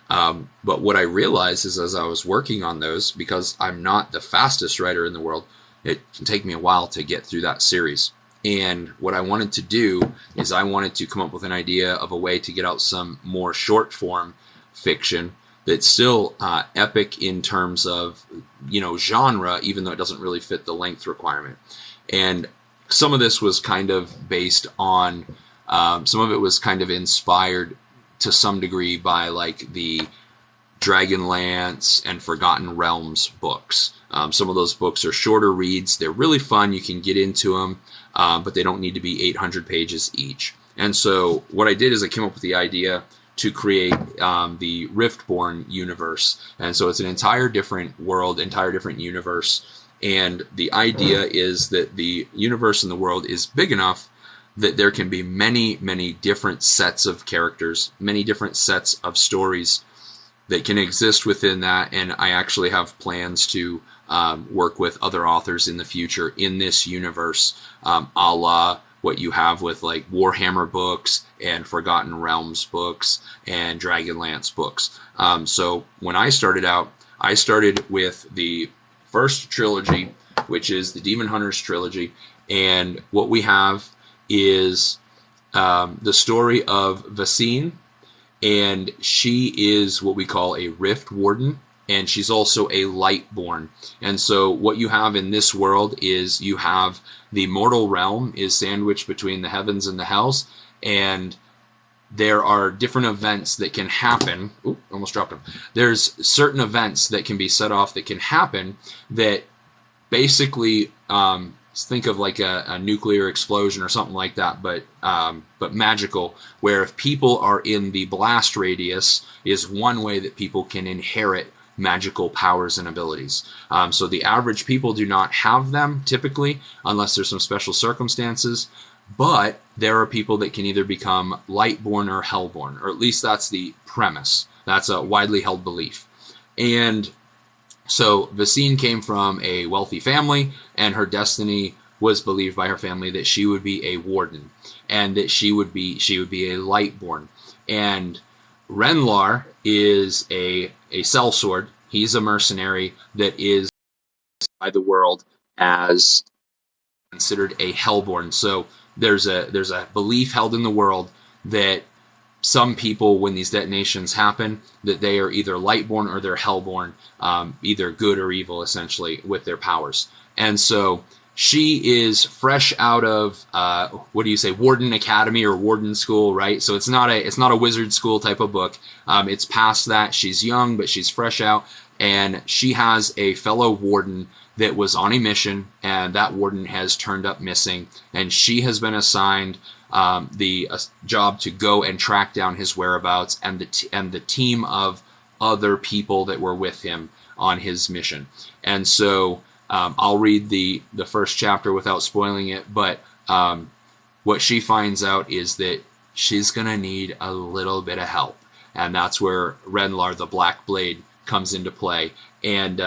But what I realized is as I was working on those, because I'm not the fastest writer in the world, it can take me a while to get through that series. And what I wanted to do is I wanted to come up with an idea of a way to get out some more short form fiction that's still epic in terms of, genre, even though it doesn't really fit the length requirement. And some of this was kind of based on, some of it was kind of inspired to some degree by like the Dragonlance, and Forgotten Realms books. Some of those books are shorter reads. They're really fun. You can get into them, but they don't need to be 800 pages each. And so what I did is I came up with the idea to create the Riftborn universe. And so it's an entire different world, entire different universe. And the idea is that the universe and the world is big enough that there can be many, many different sets of characters, many different sets of stories that can exist within that. And I actually have plans to work with other authors in the future in this universe, a la what you have with like Warhammer books and Forgotten Realms books and Dragonlance books. So when I started out, I started with the first trilogy, which is the Demon Hunters trilogy. And what we have is the story of Vasine, and she is what we call a Rift Warden, and she's also a Lightborn. And so what you have in this world is you have the mortal realm is sandwiched between the heavens and the hells, and there are different events that can happen. Ooh, almost dropped them. There's certain events that can be set off that can happen that basically think of like a nuclear explosion or something like that, but magical, where if people are in the blast radius is one way that people can inherit magical powers and abilities. So the average people do not have them typically, unless there's some special circumstances, but there are people that can either become Lightborn or Hellborn, or at least that's the premise. That's a widely held belief. And so Vasine came from a wealthy family, and her destiny was believed by her family that she would be a warden, and that she would be a Lightborn. And Renlar is a sellsword. He's a mercenary that is by the world as considered a Hellborn. So there's a belief held in the world that some people, when these detonations happen, that they are either Lightborn or they're Hellborn, either good or evil, essentially, with their powers. And so she is fresh out of Warden Academy or Warden School, right? So it's not a wizard school type of book. It's past that. She's young, but she's fresh out, and she has a fellow warden that was on a mission, and that warden has turned up missing, and she has been assigned the job to go and track down his whereabouts and the team of other people that were with him on his mission. And so I'll read the first chapter without spoiling it, but what she finds out is that she's going to need a little bit of help, and that's where Renlar the Black Blade comes into play. And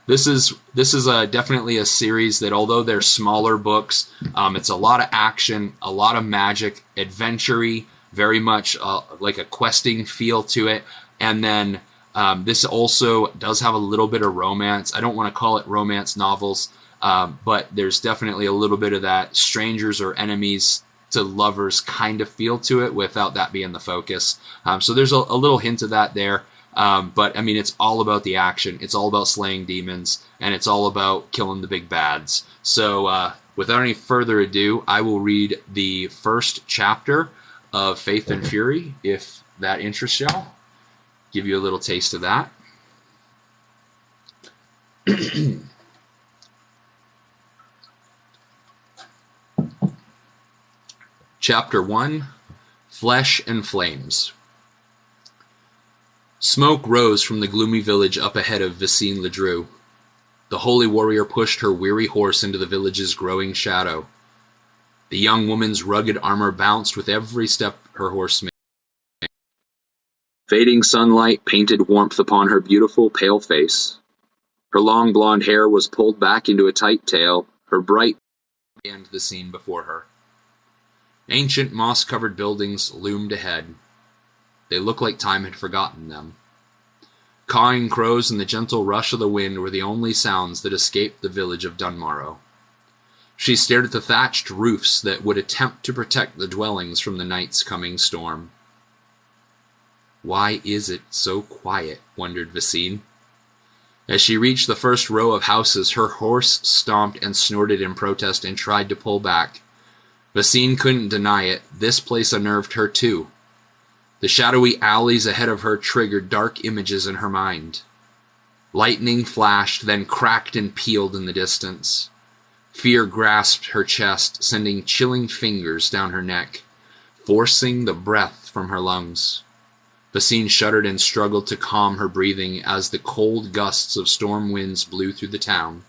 this is definitely a series that, although they're smaller books, it's a lot of action, a lot of magic, adventure-y, very much like a questing feel to it. And then this also does have a little bit of romance. I don't want to call it romance novels, but there's definitely a little bit of that strangers or enemies to lovers kind of feel to it without that being the focus. So there's a little hint of that there. But I mean, it's all about the action. It's all about slaying demons, and it's all about killing the big bads. So without any further ado, I will read the first chapter of Faith and Fury, if that interests y'all. Give you a little taste of that. Chapter 1, Flesh and Flames. Smoke rose from the gloomy village up ahead of Vasine Ledru. The holy warrior pushed her weary horse into the village's growing shadow. The young woman's rugged armor bounced with every step her horse made. Fading sunlight painted warmth upon her beautiful, pale face. Her long blonde hair was pulled back into a tight tail, her bright scanned the scene before her. Ancient, moss-covered buildings loomed ahead. They looked like time had forgotten them. Cawing crows and the gentle rush of the wind were the only sounds that escaped the village of Dunmarrow. She stared at the thatched roofs that would attempt to protect the dwellings from the night's coming storm. Why is it so quiet? Wondered Vasine. As she reached the first row of houses, her horse stomped and snorted in protest and tried to pull back. Vasine couldn't deny it. This place unnerved her too. The shadowy alleys ahead of her triggered dark images in her mind. Lightning flashed, then cracked and peeled in the distance. Fear grasped her chest, sending chilling fingers down her neck, forcing the breath from her lungs. Basine shuddered and struggled to calm her breathing as the cold gusts of storm winds blew through the town.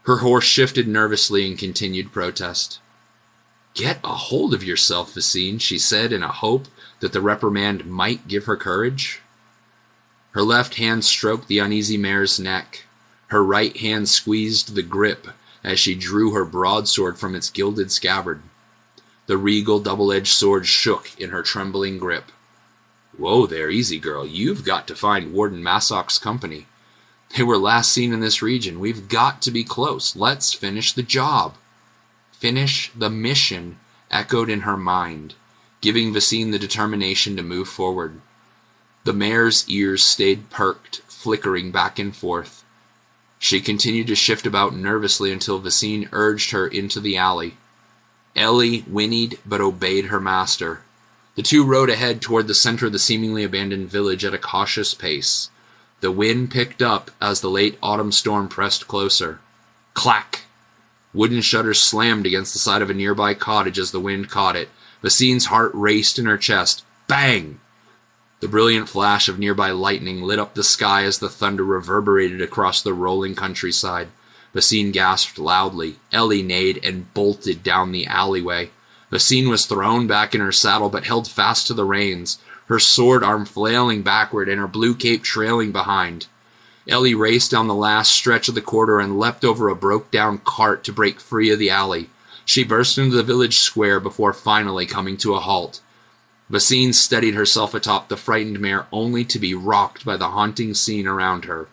Her horse shifted nervously in continued protest. "Get a hold of yourself, Basine," she said in a hope that the reprimand might give her courage. Her left hand stroked the uneasy mare's neck. Her right hand squeezed the grip as she drew her broadsword from its gilded scabbard. The regal double-edged sword shook in her trembling grip. "Whoa there, easy girl. You've got to find Warden Massoc's company. They were last seen in this region. We've got to be close. Let's finish the job." "Finish the mission," echoed in her mind, giving Basine the determination to move forward. The mare's ears stayed perked, flickering back and forth. She continued to shift about nervously until Basine urged her into the alley. Ellie whinnied but obeyed her master. The two rode ahead toward the center of the seemingly abandoned village at a cautious pace. The wind picked up as the late autumn storm pressed closer. Clack! Wooden shutters slammed against the side of a nearby cottage as the wind caught it. Basine's heart raced in her chest. Bang! The brilliant flash of nearby lightning lit up the sky as the thunder reverberated across the rolling countryside. Basine gasped loudly. Ellie neighed and bolted down the alleyway. Basine was thrown back in her saddle but held fast to the reins, her sword arm flailing backward and her blue cape trailing behind. Ellie raced down the last stretch of the corridor and leapt over a broke-down cart to break free of the alley. She burst into the village square before finally coming to a halt. Basine steadied herself atop the frightened mare only to be rocked by the haunting scene around her.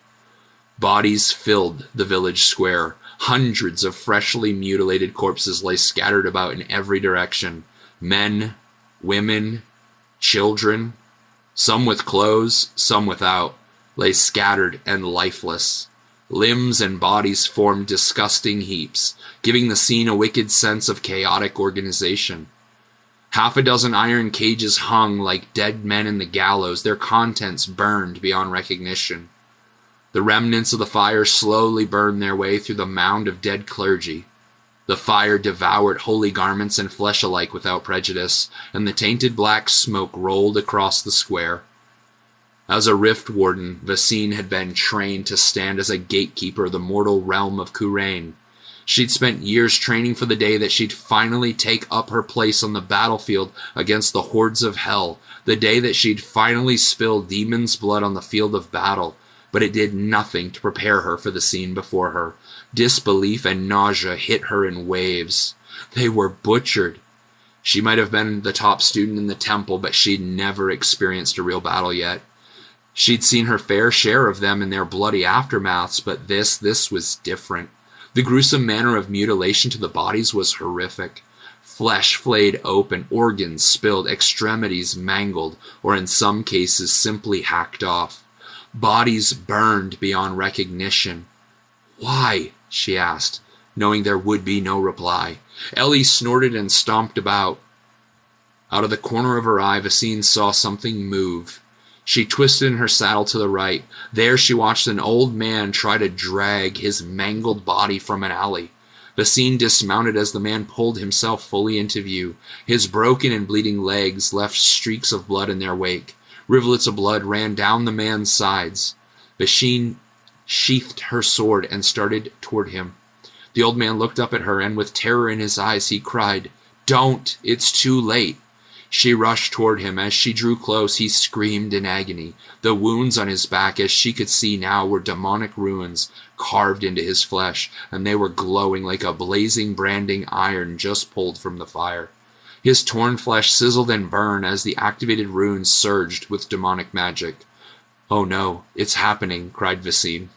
Bodies filled the village square. Hundreds of freshly mutilated corpses lay scattered about in every direction. Men, women, children, some with clothes, some without, lay scattered and lifeless. Limbs and bodies formed disgusting heaps, giving the scene a wicked sense of chaotic organization. Half a dozen iron cages hung like dead men in the gallows, their contents burned beyond recognition. The remnants of the fire slowly burned their way through the mound of dead clergy. The fire devoured holy garments and flesh alike without prejudice, and the tainted black smoke rolled across the square. As a rift warden, Basine had been trained to stand as a gatekeeper of the mortal realm of Khura'in. She'd spent years training for the day that she'd finally take up her place on the battlefield against the hordes of hell, the day that she'd finally spill demons' blood on the field of battle, but it did nothing to prepare her for the scene before her. Disbelief and nausea hit her in waves. They were butchered. She might have been the top student in the temple, but she'd never experienced a real battle yet. She'd seen her fair share of them in their bloody aftermaths, but this was different. The gruesome manner of mutilation to the bodies was horrific. Flesh flayed open, organs spilled, extremities mangled, or in some cases simply hacked off. Bodies burned beyond recognition. "Why?" she asked, knowing there would be no reply. Ellie snorted and stomped about. Out of the corner of her eye, Basine saw something move. She twisted in her saddle to the right. There she watched an old man try to drag his mangled body from an alley. Basine dismounted as the man pulled himself fully into view. His broken and bleeding legs left streaks of blood in their wake. Rivulets of blood ran down the man's sides. Basine sheathed her sword and started toward him. The old man looked up at her, and with terror in his eyes, he cried, "Don't! It's too late!" She rushed toward him. As she drew close, he screamed in agony. The wounds on his back, as she could see now, were demonic runes carved into his flesh, and they were glowing like a blazing branding iron just pulled from the fire. His torn flesh sizzled and burned as the activated runes surged with demonic magic. "Oh no, it's happening," cried Basine.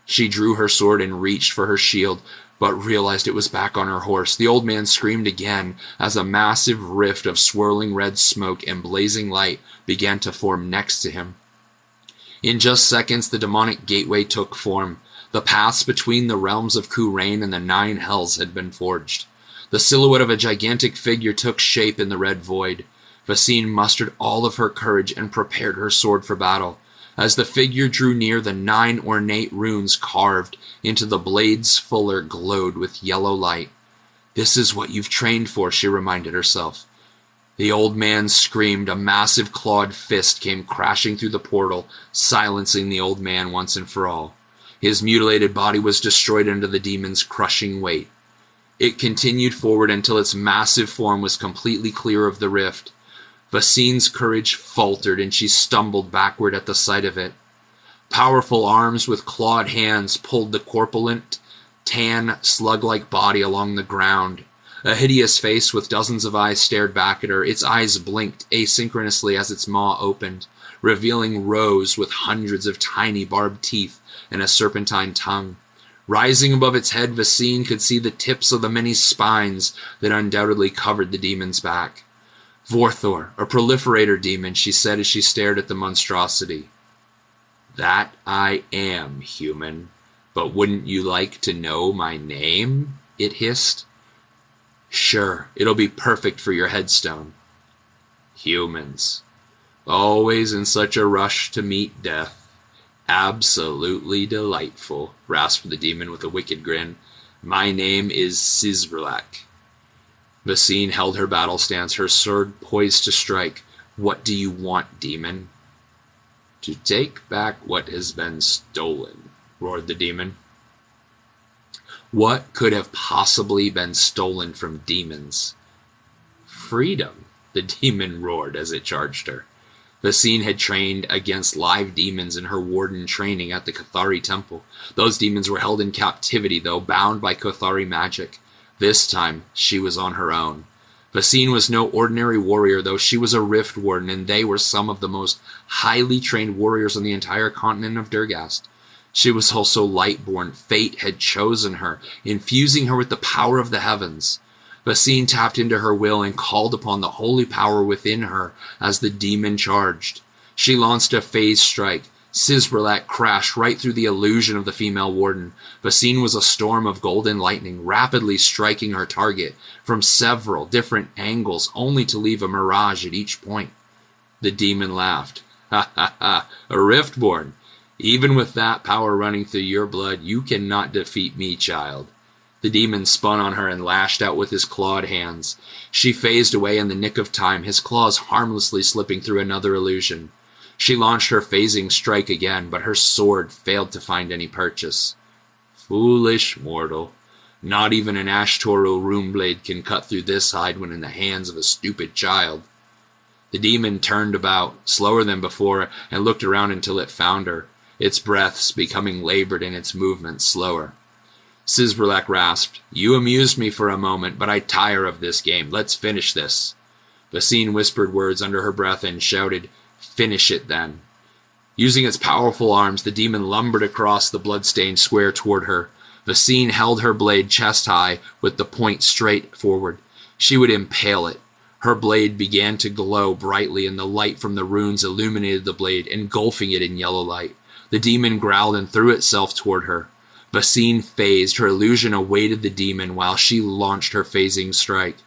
She drew her sword and reached for her shield, but realized it was back on her horse. The old man screamed again as a massive rift of swirling red smoke and blazing light began to form next to him. In just seconds, the demonic gateway took form. The paths between the realms of Khura'in and the Nine Hells had been forged. The silhouette of a gigantic figure took shape in the red void. Vasine mustered all of her courage and prepared her sword for battle. As the figure drew near, the 9 ornate runes carved into the blade's fuller glowed with yellow light. "This is what you've trained for," she reminded herself. The old man screamed. A massive clawed fist came crashing through the portal, silencing the old man once and for all. His mutilated body was destroyed under the demon's crushing weight. It continued forward until its massive form was completely clear of the rift. Vasine's courage faltered, and she stumbled backward at the sight of it. Powerful arms with clawed hands pulled the corpulent, tan, slug-like body along the ground. A hideous face with dozens of eyes stared back at her. Its eyes blinked asynchronously as its maw opened, revealing rows with hundreds of tiny barbed teeth and a serpentine tongue. Rising above its head, Vasine could see the tips of the many spines that undoubtedly covered the demon's back. "Vorthor, a proliferator demon," she said as she stared at the monstrosity. "That I am, human. But wouldn't you like to know my name?" it hissed. "Sure, it'll be perfect for your headstone." "Humans. Always in such a rush to meet death. Absolutely delightful," rasped the demon with a wicked grin. "My name is Sizralak." Vasine held her battle stance, her sword poised to strike. "What do you want, demon?" "To take back what has been stolen," roared the demon. What could have possibly been stolen from demons? "Freedom," the demon roared as it charged her. Vasine had trained against live demons in her warden training at the Cathari temple. Those demons were held in captivity, though, bound by Cathari magic. This time, she was on her own. Vasine was no ordinary warrior, though. She was a rift warden, and they were some of the most highly trained warriors on the entire continent of Durgast. She was also light-born. Fate had chosen her, infusing her with the power of the heavens. Vasine tapped into her will and called upon the holy power within her as the demon charged. She launched a phase strike. Sizralak crashed right through the illusion of the female warden. Vasine was a storm of golden lightning, rapidly striking her target from several different angles, only to leave a mirage at each point. The demon laughed. "Ha ha ha, a riftborn. Even with that power running through your blood, you cannot defeat me, child." The demon spun on her and lashed out with his clawed hands. She phased away in the nick of time, his claws harmlessly slipping through another illusion. She launched her phasing strike again, but her sword failed to find any purchase. Foolish mortal. Not even an Ashtoril rune blade can cut through this hide when in the hands of a stupid child. The demon turned about, slower than before, and looked around until it found her, its breaths becoming labored and its movements slower. Sizralak rasped, "You amused me for a moment, but I tire of this game. Let's finish this." Vasine whispered words under her breath and shouted, "Finish it, then." Using its powerful arms, the demon lumbered across the blood-stained square toward her. Vasine held her blade chest-high with the point straight forward. She would impale it. Her blade began to glow brightly, and the light from the runes illuminated the blade, engulfing it in yellow light. The demon growled and threw itself toward her. Vasine phased. Her illusion awaited the demon while she launched her phasing strike.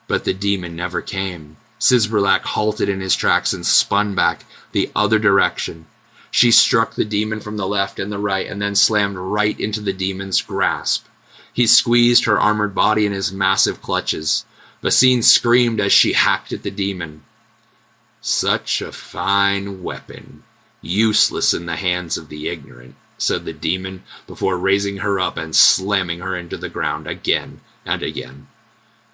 But the demon never came. Sizralak halted in his tracks and spun back the other direction. She struck the demon from the left and the right and then slammed right into the demon's grasp. He squeezed her armored body in his massive clutches. Vasine screamed as she hacked at the demon. "Such a fine weapon, useless in the hands of the ignorant," said the demon before raising her up and slamming her into the ground again and again.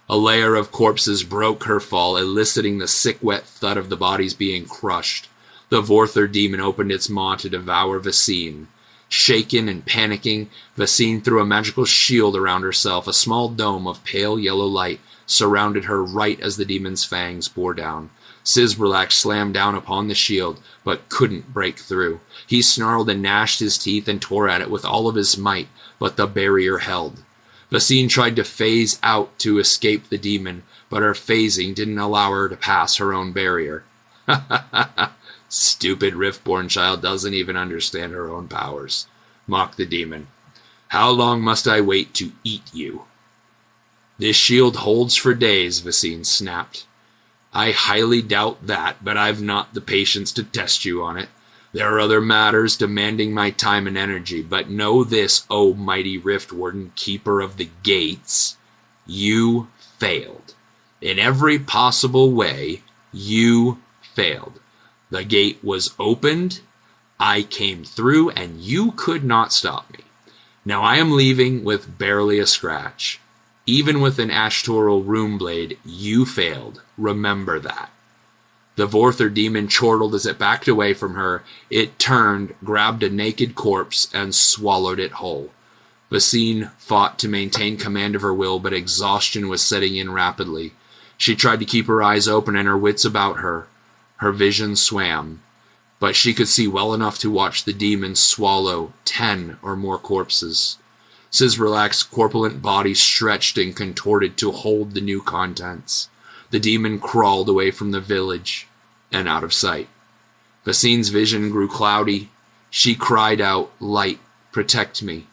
A layer of corpses broke her fall, eliciting the sick wet thud of the bodies being crushed. The Vorthor demon opened its maw to devour Vasine. Shaken and panicking, Vasine threw a magical shield around herself. A small dome of pale yellow light surrounded her right as the demon's fangs bore down. Sizralak slammed down upon the shield, but couldn't break through. He snarled and gnashed his teeth and tore at it with all of his might, but the barrier held. Vasine tried to phase out to escape the demon, but her phasing didn't allow her to pass her own barrier. "Ha ha ha ha! Stupid Riftborn child doesn't even understand her own powers," mocked the demon. "How long must I wait to eat you?" "This shield holds for days," Vasine snapped. I highly doubt that, but I've not the patience to test you on it. There are other matters demanding my time and energy, but know this, O mighty Rift Warden, keeper of the gates, you failed. In every possible way, you failed. The gate was opened, I came through, and you could not stop me. Now I am leaving with barely a scratch. Even with an Ashtoral rune blade, you failed. Remember that. The Vorthar demon chortled as it backed away from her. It turned, grabbed a naked corpse, and swallowed it whole. Basine fought to maintain command of her will, but exhaustion was setting in rapidly. She tried to keep her eyes open and her wits about her. Her vision swam, but she could see well enough to watch the demon swallow 10 or more corpses. Sizralak's corpulent body stretched and contorted to hold the new contents. The demon crawled away from the village and out of sight. Basine's vision grew cloudy. She cried out, "Light, protect me."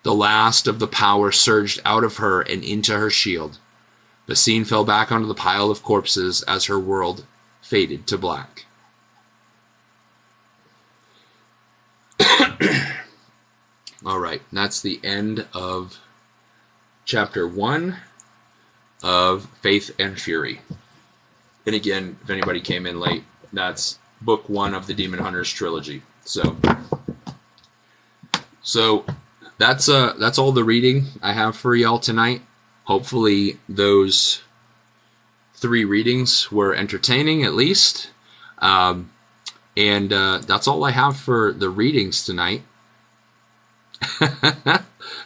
The last of the power surged out of her and into her shield. Basine fell back onto the pile of corpses as her world faded to black. All right, that's the end of chapter 1 of Faith and Fury. And again, if anybody came in late, that's book 1 of the Demon Hunters trilogy. So that's all the reading I have for y'all tonight. Hopefully those 3 readings were entertaining at least. And that's all I have for the readings tonight.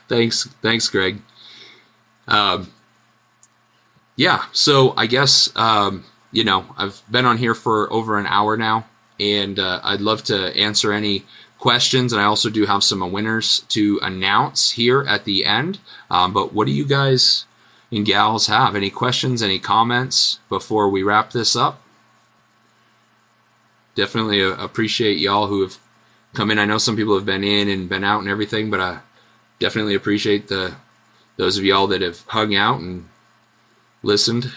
Thanks, Greg. Yeah, so I guess, I've been on here for over an hour now, and I'd love to answer any questions, and I also do have some winners to announce here at the end. But what do you guys and gals have? Any questions, any comments before we wrap this up? Definitely appreciate y'all who have come in. I know some people have been in and been out and everything, but I definitely appreciate those of y'all that have hung out and listened.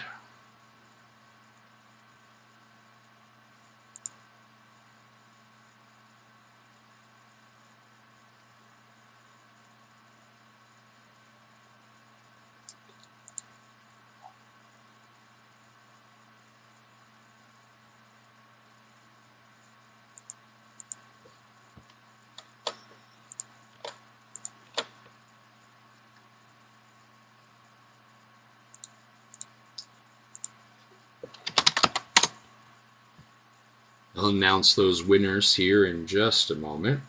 I'll announce those winners here in just a moment.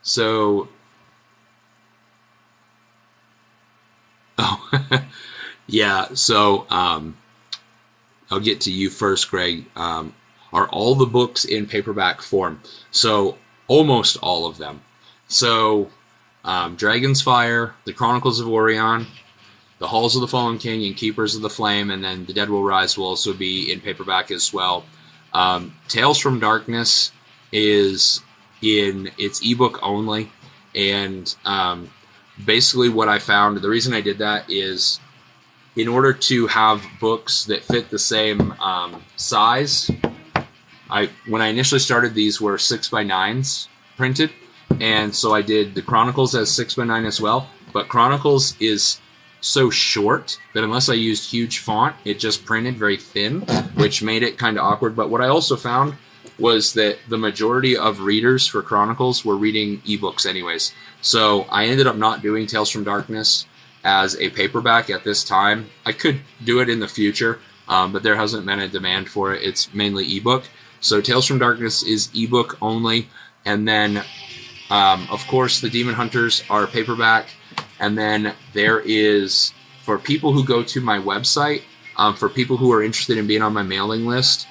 So, yeah, so I'll get to you first, Greg. Are all the books in paperback form? So, almost all of them. So, Dragon's Fire, The Chronicles of Orion, The Halls of the Fallen King, and Keepers of the Flame, and then The Dead Will Rise will also be in paperback as well. Tales from Darkness is in its ebook only, and basically what I found, the reason I did that is in order to have books that fit the same size. When I initially started, these were 6x9s printed, and so I did the Chronicles as 6x9 as well, but Chronicles is so short that unless I used huge font, it just printed very thin, which made it kind of awkward. But what I also found was that the majority of readers for Chronicles were reading ebooks anyways. So I ended up not doing Tales from Darkness as a paperback at this time. I could do it in the future, but there hasn't been a demand for it. It's mainly ebook. So Tales from Darkness is ebook only, and then, of course, the Demon Hunters are paperback, and then there is, for people who go to my website, for people who are interested in being on my mailing list,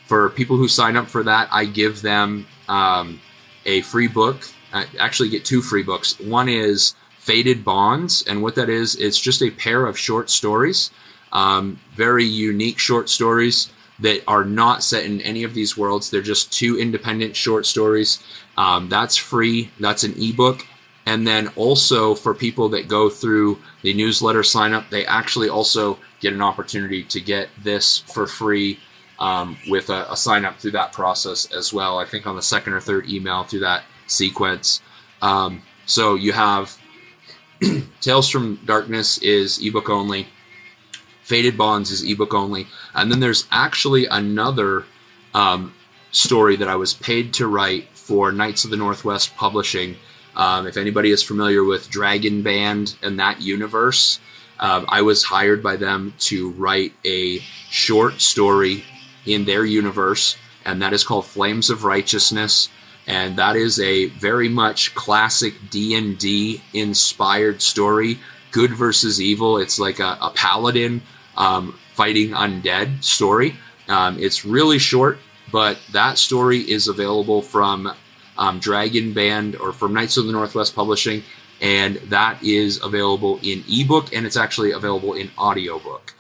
for people who sign up for that, I give them a free book. I actually get 2 free books. One is Faded Bonds, and what that is, it's just a pair of short stories, very unique short stories, that are not set in any of these worlds. They're just 2 independent short stories. That's free. That's an ebook. And then also for people that go through the newsletter sign up, they actually also get an opportunity to get this for free with a sign up through that process as well. I think on the 2nd or 3rd email through that sequence. So you have Tales from Darkness is ebook only. Faded Bonds is ebook only. And then there's actually another story that I was paid to write for Knights of the Northwest Publishing. If anybody is familiar with Dragon Band and that universe, I was hired by them to write a short story in their universe, and that is called Flames of Righteousness. And that is a very much classic D&D inspired story. Good versus evil. It's like a paladin fighting undead story. It's really short, but that story is available from Dragon Band or from Knights of the Northwest Publishing, and that is available in ebook, and it's actually available in audiobook.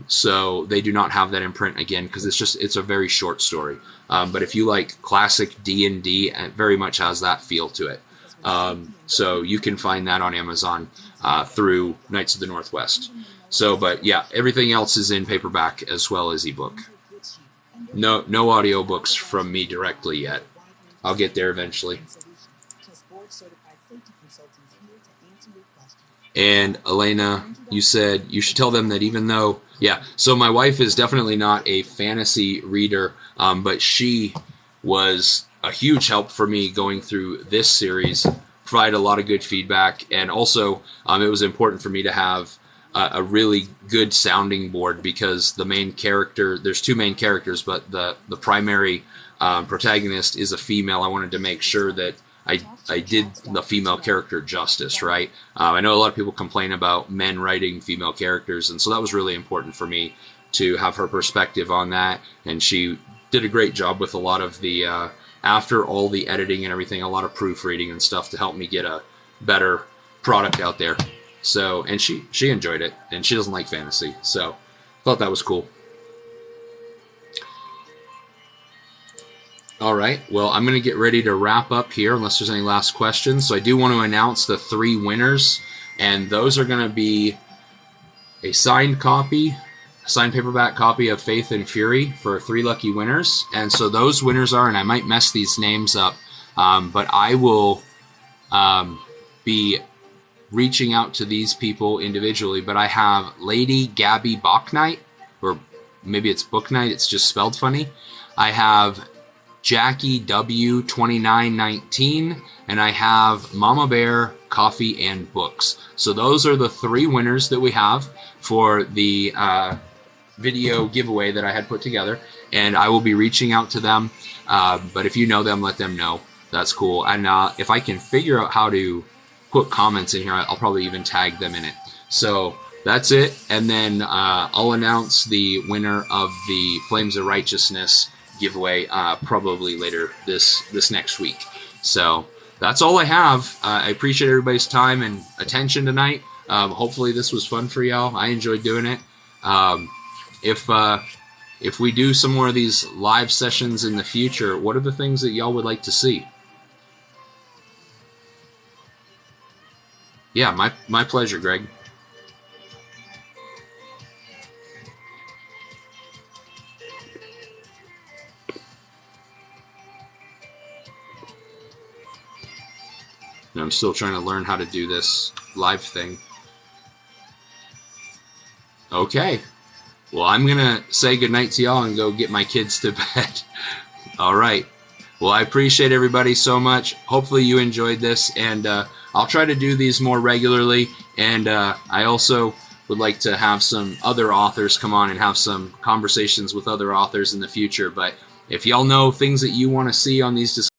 So they do not have that in print again because it's a very short story. But if you like classic D&D, it very much has that feel to it. So you can find that on Amazon through Knights of the Northwest. So, but yeah, everything else is in paperback as well as ebook. No audiobooks from me directly yet. I'll get there eventually. And Elena, you said you should tell them that even though, yeah, so my wife is definitely not a fantasy reader, but she was a huge help for me going through this series, provided a lot of good feedback, and also it was important for me to have a really good sounding board because the main character, there's 2 main characters, but the primary protagonist is a female. I wanted to make sure that I did the female character justice, right? I know a lot of people complain about men writing female characters, and so that was really important for me to have her perspective on that, and she did a great job with a lot of the, after all the editing and everything, a lot of proofreading and stuff to help me get a better product out there. So, and she enjoyed it, and she doesn't like fantasy, so thought that was cool. All right, well, I'm going to get ready to wrap up here unless there's any last questions. So I do want to announce the 3 winners, and those are going to be a signed paperback copy of Faith and Fury for 3 lucky winners. And so those winners are, and I might mess these names up, but I will be reaching out to these people individually. But I have Lady Gabby Bachnight, or maybe it's Booknight, it's just spelled funny. I have Jackie W 2919, and I have Mama Bear Coffee and Books. So those are the 3 winners that we have for the video giveaway that I had put together, and I will be reaching out to them. But if you know them, let them know. That's cool. And if I can figure out how to put comments in here, I'll probably even tag them in it. So that's it, and then I'll announce the winner of the Flames of Righteousness giveaway probably later this next week. So that's all I have. I appreciate everybody's time and attention tonight. Hopefully this was fun for y'all. I enjoyed doing it. If we do some more of these live sessions in the future, what are the things that y'all would like to see? Yeah, my pleasure, Greg. I'm still trying to learn how to do this live thing. Okay. Well, I'm going to say goodnight to y'all and go get my kids to bed. All right. Well, I appreciate everybody so much. Hopefully you enjoyed this, and I'll try to do these more regularly. And I also would like to have some other authors come on and have some conversations with other authors in the future. But if y'all know things that you want to see on these discussions,